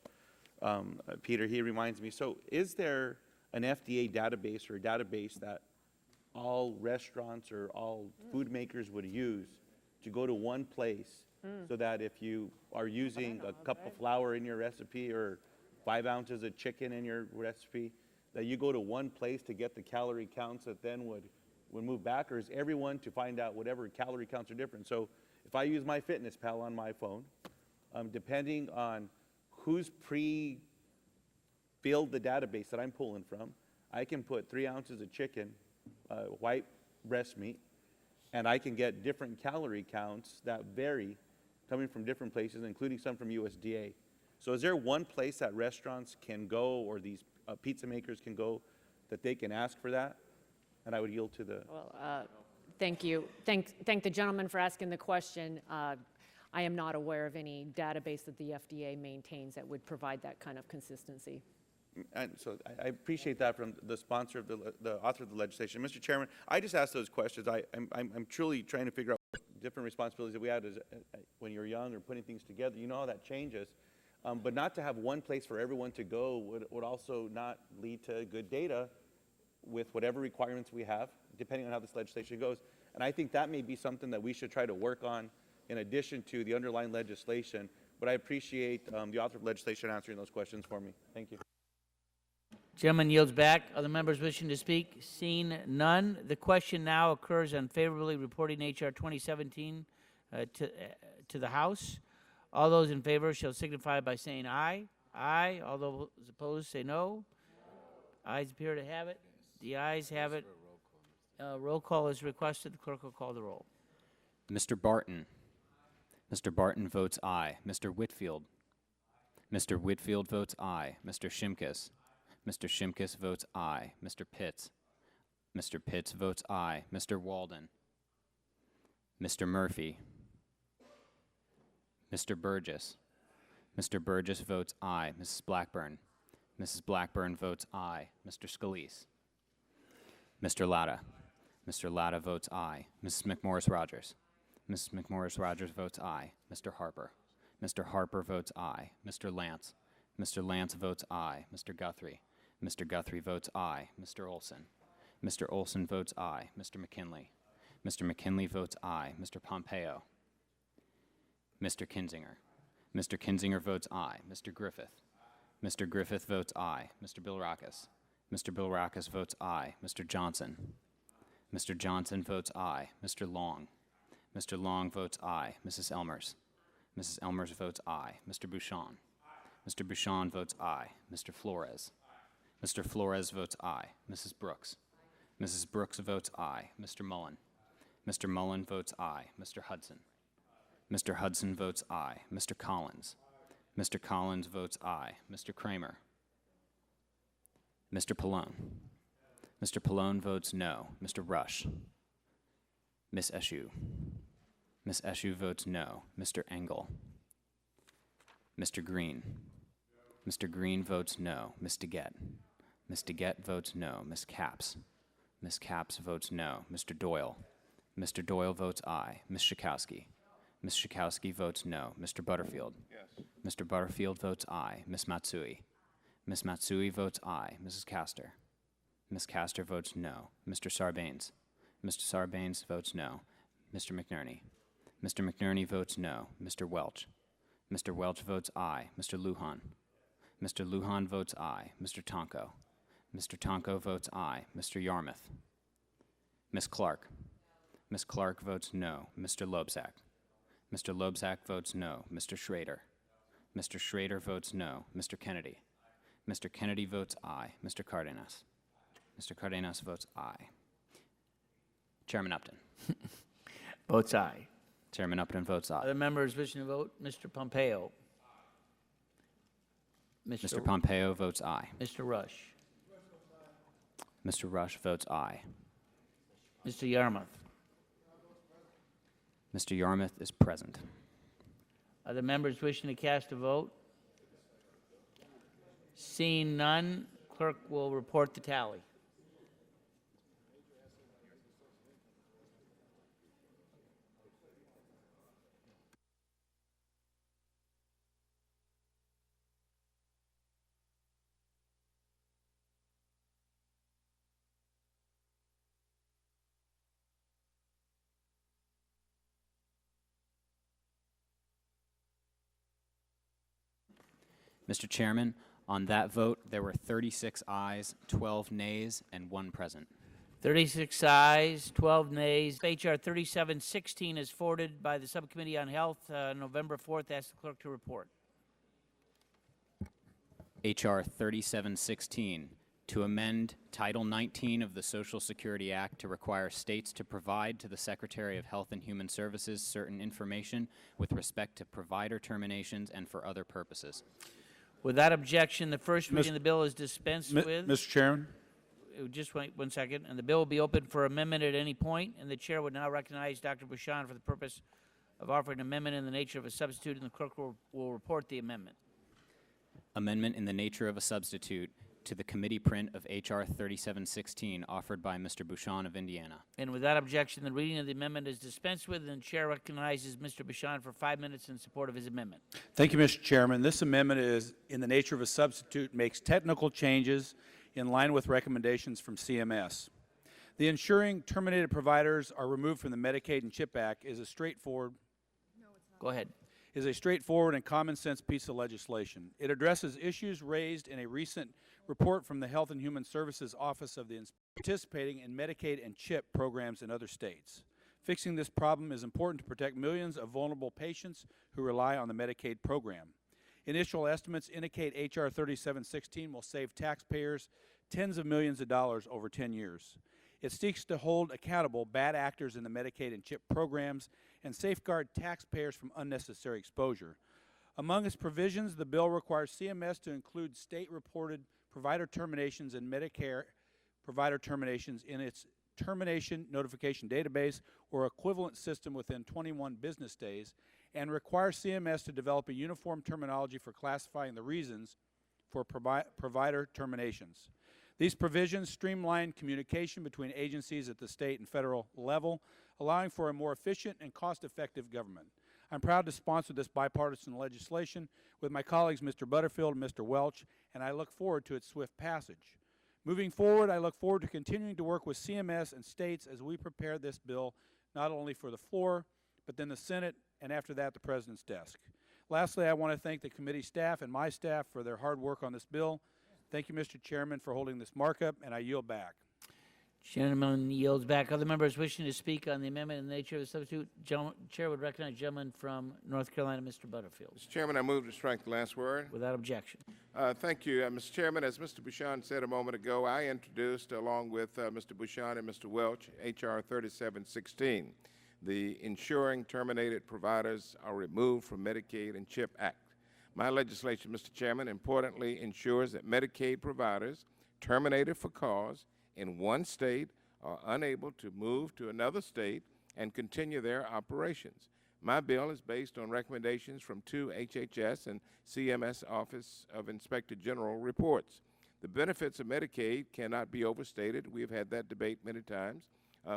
Peter, he reminds me. So is there an FDA database or a database that all restaurants or all food makers would use to go to one place so that if you are using a cup of flour in your recipe or 5 ounces of chicken in your recipe, that you go to one place to get the calorie counts that then would move back, or is everyone to find out whatever calorie counts are different? So if I use MyFitnessPal on my phone, depending on who's pre-filled the database that I'm pulling from, I can put 3 ounces of chicken, white breast meat, and I can get different calorie counts that vary coming from different places, including some from USDA. So is there one place that restaurants can go, or these pizza makers can go, that they can ask for that? And I would yield to the... Well, thank you. Thank the gentleman for asking the question. I am not aware of any database that the FDA maintains that would provide that kind of consistency. And so I appreciate that from the sponsor of the author of the legislation. Mr. Chairman, I just asked those questions. I'm truly trying to figure out different responsibilities that we had when you're young or putting things together. You know how that changes. But not to have one place for everyone to go would also not lead to good data with whatever requirements we have, depending on how this legislation goes. And I think that may be something that we should try to work on in addition to the underlying legislation. But I appreciate the author of legislation answering those questions for me. Thank you. Gentleman yields back. Other members wishing to speak? Seen none. The question now occurs on favorably reporting H.R. 2017 to the House. All those in favor shall signify by saying aye. Aye. All those opposed say no. Ayes appear to have it. The ayes have it. Roll call is requested. The clerk will call the roll. Mr. Barton. Mr. Barton votes aye. Mr. Whitfield. Mr. Whitfield votes aye. Mr. Shimkus. Mr. Shimkus votes aye. Mr. Pitts. Mr. Pitts votes aye. Mr. Walden. Mr. Murphy. Mr. Burgess. Mr. Burgess votes aye. Mrs. Blackburn. Mrs. Blackburn votes aye. Mr. Scalise. Mr. Latta. Mr. Latta votes aye. Mrs. McMorris Rogers. Mrs. McMorris Rogers votes aye. Mr. Harper. Mr. Harper votes aye. Mr. Lance. Mr. Lance votes aye. Mr. Guthrie. Mr. Guthrie votes aye. Mr. Olson. Mr. Olson votes aye. Mr. McKinley. Mr. McKinley votes aye. Mr. Pompeo. Mr. Kinzinger. Mr. Kinzinger votes aye. Mr. Griffith. Mr. Griffith votes aye. Mr. Bilrakis. Mr. Bilrakis votes aye. Mr. Johnson. Mr. Johnson votes aye. Mr. Long. Mr. Long votes aye. Mrs. Elmers. Mrs. Elmers votes aye. Mr. Bouchon. Mr. Bouchon votes aye. Mr. Flores. Mr. Flores votes aye. Mrs. Brooks. Mrs. Brooks votes aye. Mr. Mullen. Mr. Mullen votes aye. Mr. Hudson. Mr. Hudson votes aye. Mr. Collins. Mr. Collins votes aye. Mr. Kramer. Mr. Pallone. Mr. Pallone votes no. Mr. Rush. Miss Eshoo. Miss Eshoo votes no. Mr. Engel. Mr. Green. Mr. Green votes no. Ms. DeGette. Ms. DeGette votes no. Ms. Capps. Ms. Capps votes no. Mr. Doyle. Mr. Doyle votes aye. Ms. Schakowsky. Ms. Schakowsky votes no. Mr. Butterfield. Yes. Mr. Butterfield votes aye. Ms. Matsui. Ms. Matsui votes aye. Mrs. Castor. Ms. Castor votes no. Mr. Sarbanes. Mr. Sarbanes votes no. Mr. McNerney. Mr. McNerney votes no. Mr. Welch. Mr. Welch votes aye. Mr. Lujan. Mr. Lujan votes aye. Mr. Tonko. Mr. Tonko votes aye. Mr. Yarmouth. Ms. Clark. Ms. Clark votes no. Mr. Lobsack. Mr. Lobsack votes no. Mr. Schrader. Mr. Schrader votes no. Mr. Kennedy. Mr. Kennedy votes aye. Mr. Cardenas. Mr. Cardenas votes aye. Chairman Upton. Votes aye. Chairman Upton votes aye. Other members wishing to vote? Mr. Pompeo. Mr. Pompeo votes aye. Mr. Rush. Mr. Rush votes aye. Mr. Yarmouth. Mr. Yarmouth is present. Other members wishing to cast a vote? Seeing none, clerk will report the tally. Mr. Chairman, on that vote, there were 36 ayes, 12 nays, and 1 present. 36 ayes, 12 nays. H.R. 3716 is forwarded by the Subcommittee on Health November 4th. Ask the clerk to report. H.R. 3716, to amend Title 19 of the Social Security Act to require states to provide to the Secretary of Health and Human Services certain information with respect to provider terminations and for other purposes. Without objection, the first reading of the bill is dispensed with. Mr. Chairman? Just wait 1 second. And the bill will be open for amendment at any point, and the chair would now recognize Dr. Bouchon for the purpose of offering an amendment in the nature of a substitute, and the clerk will report the amendment. Amendment in the nature of a substitute to the committee print of H.R. 3716 offered by Mr. Bouchon of Indiana. And without objection, the reading of the amendment is dispensed with, and the chair recognizes Mr. Bouchon for 5 minutes in support of his amendment. Thank you, Mr. Chairman. This amendment is in the nature of a substitute, makes technical changes in line with recommendations from CMS. The ensuring terminated providers are removed from the Medicaid and CHIP Act is a straightforward Go ahead. is a straightforward and common sense piece of legislation. It addresses issues raised in a recent report from the Health and Human Services Office of the participating in Medicaid and CHIP programs in other states. Fixing this problem is important to protect millions of vulnerable patients who rely on the Medicaid program. Initial estimates indicate H.R. 3716 will save taxpayers tens of millions of dollars over 10 years. It seeks to hold accountable bad actors in the Medicaid and CHIP programs and safeguard taxpayers from unnecessary exposure. Among its provisions, the bill requires CMS to include state-reported provider terminations and Medicare provider terminations in its termination notification database or equivalent system within 21 business days, and requires CMS to develop a uniform terminology for classifying the reasons for provider terminations. These provisions streamline communication between agencies at the state and federal level, allowing for a more efficient and cost-effective government. I'm proud to sponsor this bipartisan legislation with my colleagues Mr. Butterfield and Mr. Welch, and I look forward to its swift passage. Moving forward, I look forward to continuing to work with CMS and states as we prepare this bill not only for the floor, but then the Senate, and after that, the President's desk. Lastly, I want to thank the committee staff and my staff for their hard work on this bill. Thank you, Mr. Chairman, for holding this markup, and I yield back. Gentleman yields back. Other members wishing to speak on the amendment in the nature of a substitute, Chair would recognize the gentleman from North Carolina, Mr. Butterfield. Mr. Chairman, I move to strike the last word. Without objection. Thank you, Mr. Chairman. As Mr. Bouchon said a moment ago, I introduced, along with Mr. Bouchon and Mr. Welch, H.R. 3716, the Ensuring Terminated Providers Are Removed from Medicaid and CHIP Act. My legislation, Mr. Chairman, importantly ensures that Medicaid providers terminated for cause in one state are unable to move to another state and continue their operations. My bill is based on recommendations from two HHS and CMS Office of Inspector General reports. The benefits of Medicaid cannot be overstated. We have had that debate many times.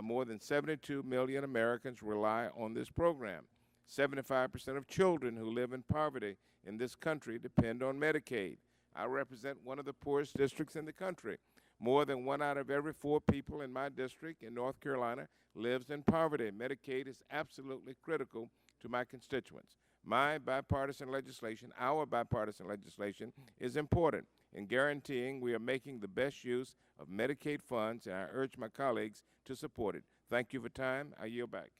More than 72 million Americans rely on this program. 75% of children who live in poverty in this country depend on Medicaid. I represent one of the poorest districts in the country. More than 1 out of every 4 people in my district in North Carolina lives in poverty. Medicaid is absolutely critical to my constituents. My bipartisan legislation, our bipartisan legislation, is important in guaranteeing we are making the best use of Medicaid funds, and I urge my colleagues to support it. Thank you for time. I yield back.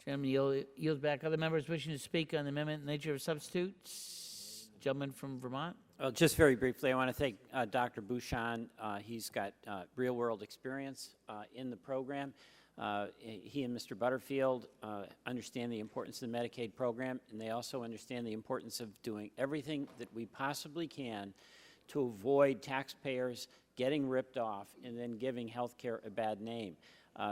Chairman yields back. Other members wishing to speak on the amendment in the nature of a substitute, gentleman from Vermont. Well, just very briefly, I want to thank Dr. Bouchon. He's got real-world experience in the program. He and Mr. Butterfield understand the importance of the Medicaid program, and they also understand the importance of doing everything that we possibly can to avoid taxpayers getting ripped off and then giving health care a bad name.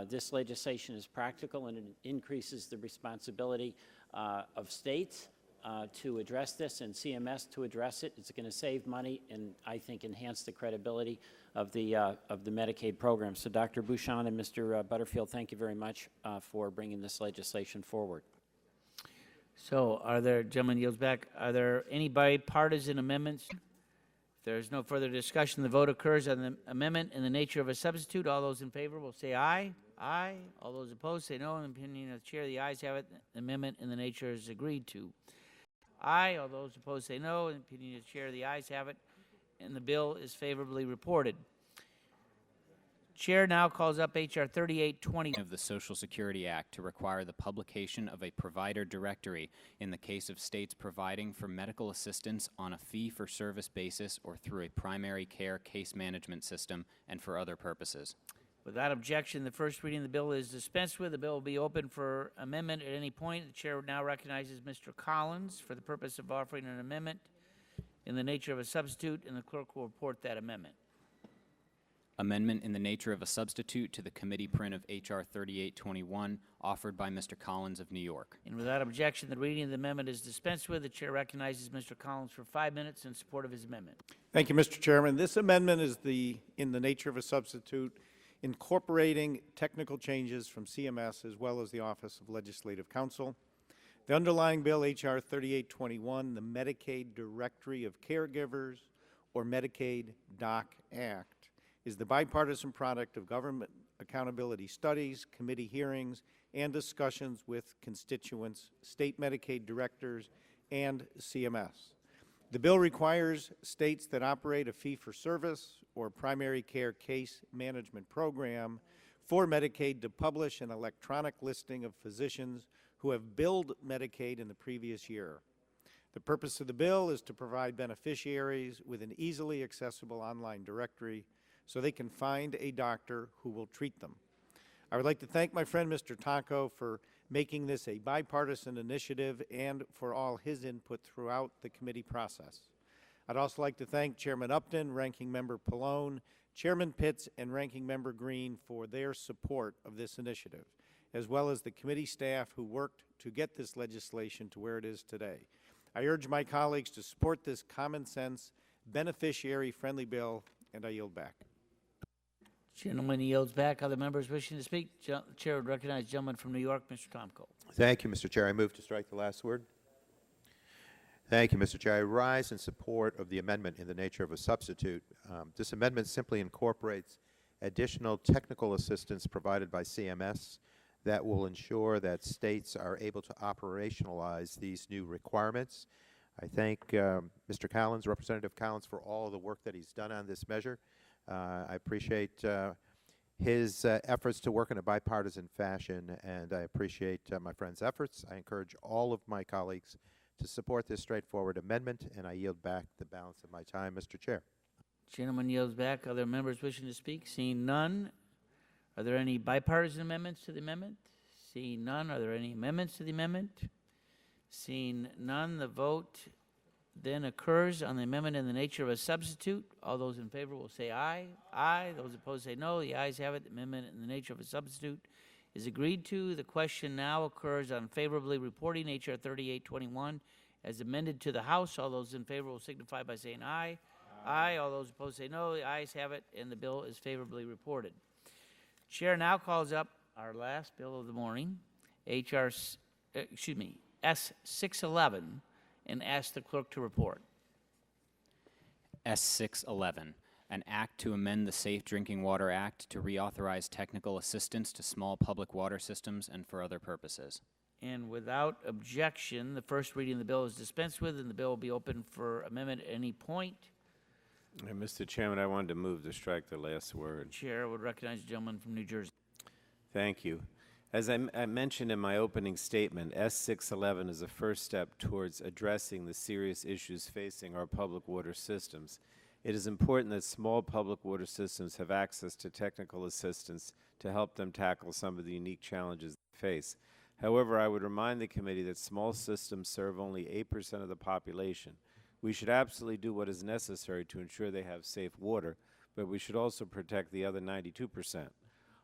This legislation is practical, and it increases the responsibility of states to address this and CMS to address it. It's going to save money and I think enhance the credibility of the Medicaid program. So Dr. Bouchon and Mr. Butterfield, thank you very much for bringing this legislation forward. So are there, gentleman yields back, are there any bipartisan amendments? If there is no further discussion, the vote occurs on the amendment in the nature of a substitute. All those in favor will say aye. Aye. All those opposed say no. In the opinion of the chair, the ayes have it. The amendment in the nature is agreed to. Aye. All those opposed say no. In the opinion of the chair, the ayes have it, and the bill is favorably reported. Chair now calls up H.R. 3820 of the Social Security Act to require the publication of a provider directory in the case of states providing for medical assistance on a fee-for-service basis or through a primary care case management system and for other purposes. Without objection, the first reading of the bill is dispensed with. The bill will be open for amendment at any point. The chair now recognizes Mr. Collins for the purpose of offering an amendment in the nature of a substitute, and the clerk will report that amendment. Amendment in the nature of a substitute to the committee print of H.R. 3821, offered by Mr. Collins of New York. And without objection, the reading of the amendment is dispensed with. The chair recognizes Mr. Collins for 5 minutes in support of his amendment. Thank you, Mr. Chairman. This amendment is in the nature of a substitute, incorporating technical changes from CMS as well as the Office of Legislative Counsel. The underlying bill, H.R. 3821, the Medicaid Directory of Caregivers, or Medicaid DOC Act, is the bipartisan product of government accountability studies, committee hearings, and discussions with constituents, state Medicaid directors, and CMS. The bill requires states that operate a fee-for-service or primary care case management program for Medicaid to publish an electronic listing of physicians who have billed Medicaid in the previous year. The purpose of the bill is to provide beneficiaries with an easily accessible online directory so they can find a doctor who will treat them. I would like to thank my friend Mr. Taco for making this a bipartisan initiative and for all his input throughout the committee process. I'd also like to thank Chairman Upton, Ranking Member Pallone, Chairman Pitts, and Ranking Member Green for their support of this initiative, as well as the committee staff who worked to get this legislation to where it is today. I urge my colleagues to support this common sense, beneficiary-friendly bill, and I yield back. Gentleman yields back. Other members wishing to speak? Chair would recognize the gentleman from New York, Mr. Tomko. Thank you, Mr. Chair. I move to strike the last word. Thank you, Mr. Chair. I rise in support of the amendment in the nature of a substitute. This amendment simply incorporates additional technical assistance provided by CMS that will ensure that states are able to operationalize these new requirements. I thank Mr. Collins, Representative Collins, for all of the work that he's done on this measure. I appreciate his efforts to work in a bipartisan fashion, and I appreciate my friend's efforts. I encourage all of my colleagues to support this straightforward amendment, and I yield back the balance of my time, Mr. Chair. Gentleman yields back. Other members wishing to speak? Seeing none. Are there any bipartisan amendments to the amendment? Seeing none. Are there any amendments to the amendment? Seeing none, the vote then occurs on the amendment in the nature of a substitute. All those in favor will say aye. Aye. Those opposed say no. The ayes have it. The amendment in the nature of a substitute is agreed to. The question now occurs on favorably reporting H.R. 3821 as amended to the House. All those in favor will signify by saying aye. Aye. All those opposed say no. The ayes have it, and the bill is favorably reported. Chair now calls up our last bill of the morning, S611, and asks the clerk to report. S611, an act to amend the Safe Drinking Water Act to reauthorize technical assistance to small public water systems and for other purposes. And without objection, the first reading of the bill is dispensed with, and the bill will be open for amendment at any point. Mr. Chairman, I wanted to move to strike the last word. Chair would recognize the gentleman from New Jersey. Thank you. As I mentioned in my opening statement, S611 is a first step towards addressing the serious issues facing our public water systems. It is important that small public water systems have access to technical assistance to help them tackle some of the unique challenges they face. However, I would remind the committee that small systems serve only 8% of the population. We should absolutely do what is necessary to ensure they have safe water, but we should also protect the other 92%.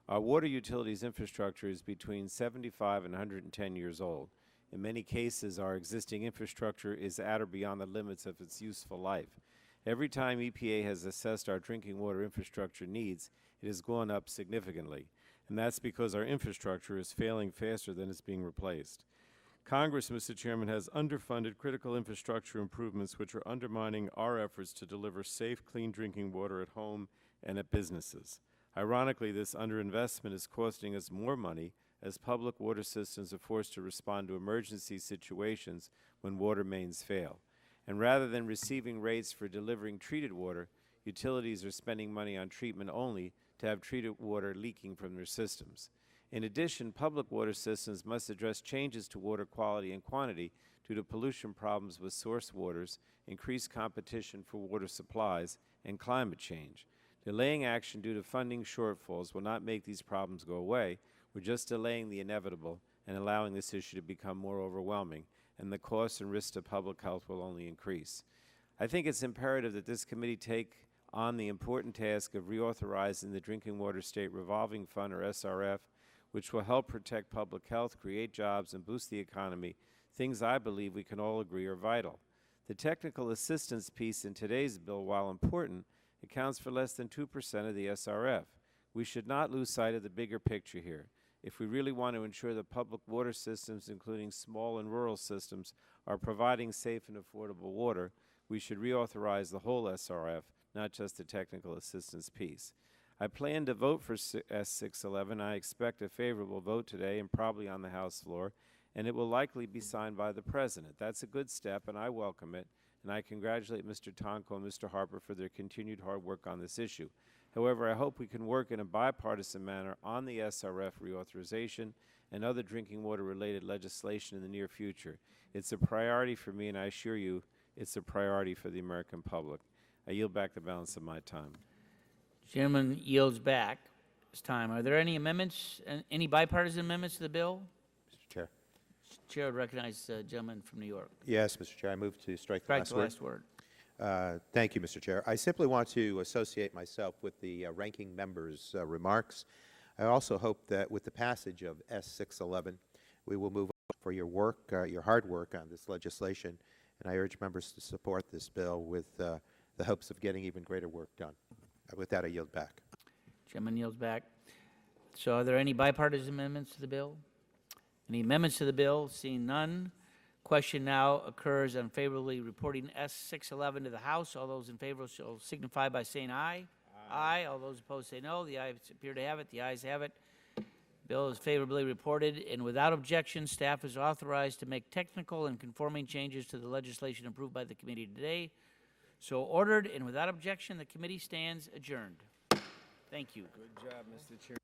Our water utilities infrastructure is between 75 and 110 years old. In many cases, our existing infrastructure is at or beyond the limits of its useful life. Every time EPA has assessed our drinking water infrastructure needs, it has gone up significantly, and that's because our infrastructure is failing faster than it's being replaced. Congress, Mr. Chairman, has underfunded critical infrastructure improvements which are undermining our efforts to deliver safe, clean drinking water at home and at businesses. Ironically, this underinvestment is costing us more money as public water systems are forced to respond to emergency situations when water mains fail. And rather than receiving rates for delivering treated water, utilities are spending money on treatment only to have treated water leaking from their systems. In addition, public water systems must address changes to water quality and quantity due to pollution problems with source waters, increased competition for water supplies, and climate change. Delaying action due to funding shortfalls will not make these problems go away. We're just delaying the inevitable and allowing this issue to become more overwhelming, and the costs and risks to public health will only increase. I think it's imperative that this committee take on the important task of reauthorizing the Drinking Water State Revolving Fund, or SRF, which will help protect public health, create jobs, and boost the economy, things I believe we can all agree are vital. The technical assistance piece in today's bill, while important, accounts for less than 2% of the SRF. We should not lose sight of the bigger picture here. If we really want to ensure that public water systems, including small and rural systems, are providing safe and affordable water, we should reauthorize the whole SRF, not just the technical assistance piece. I plan to vote for S611. I expect a favorable vote today and probably on the House floor, and it will likely be signed by the President. That's a good step, and I welcome it, and I congratulate Mr. Tonko and Mr. Harper for their continued hard work on this issue. However, I hope we can work in a bipartisan manner on the SRF reauthorization and other drinking water-related legislation in the near future. It's a priority for me, and I assure you it's a priority for the American public. I yield back the balance of my time. Gentleman yields back his time. Are there any amendments, any bipartisan amendments to the bill? Mr. Chair. Chair would recognize the gentleman from New York. Yes, Mr. Chair. I move to strike the last word. Thank you, Mr. Chair. I simply want to associate myself with the ranking member's remarks. I also hope that with the passage of S611, we will move on for your work, your hard work on this legislation, and I urge members to support this bill with the hopes of getting even greater work done. With that, I yield back. Chairman yields back. So are there any bipartisan amendments to the bill? Any amendments to the bill? Seeing none. Question now occurs on favorably reporting S-611 to the House. All those in favor shall signify by saying aye. Aye. All those opposed say no. The ayes appear to have it. The ayes have it. Bill is favorably reported, and without objection, staff is authorized to make technical and conforming changes to the legislation approved by the committee today. So ordered, and without objection, the committee stands adjourned. Thank you. Good job, Mr. Chairman.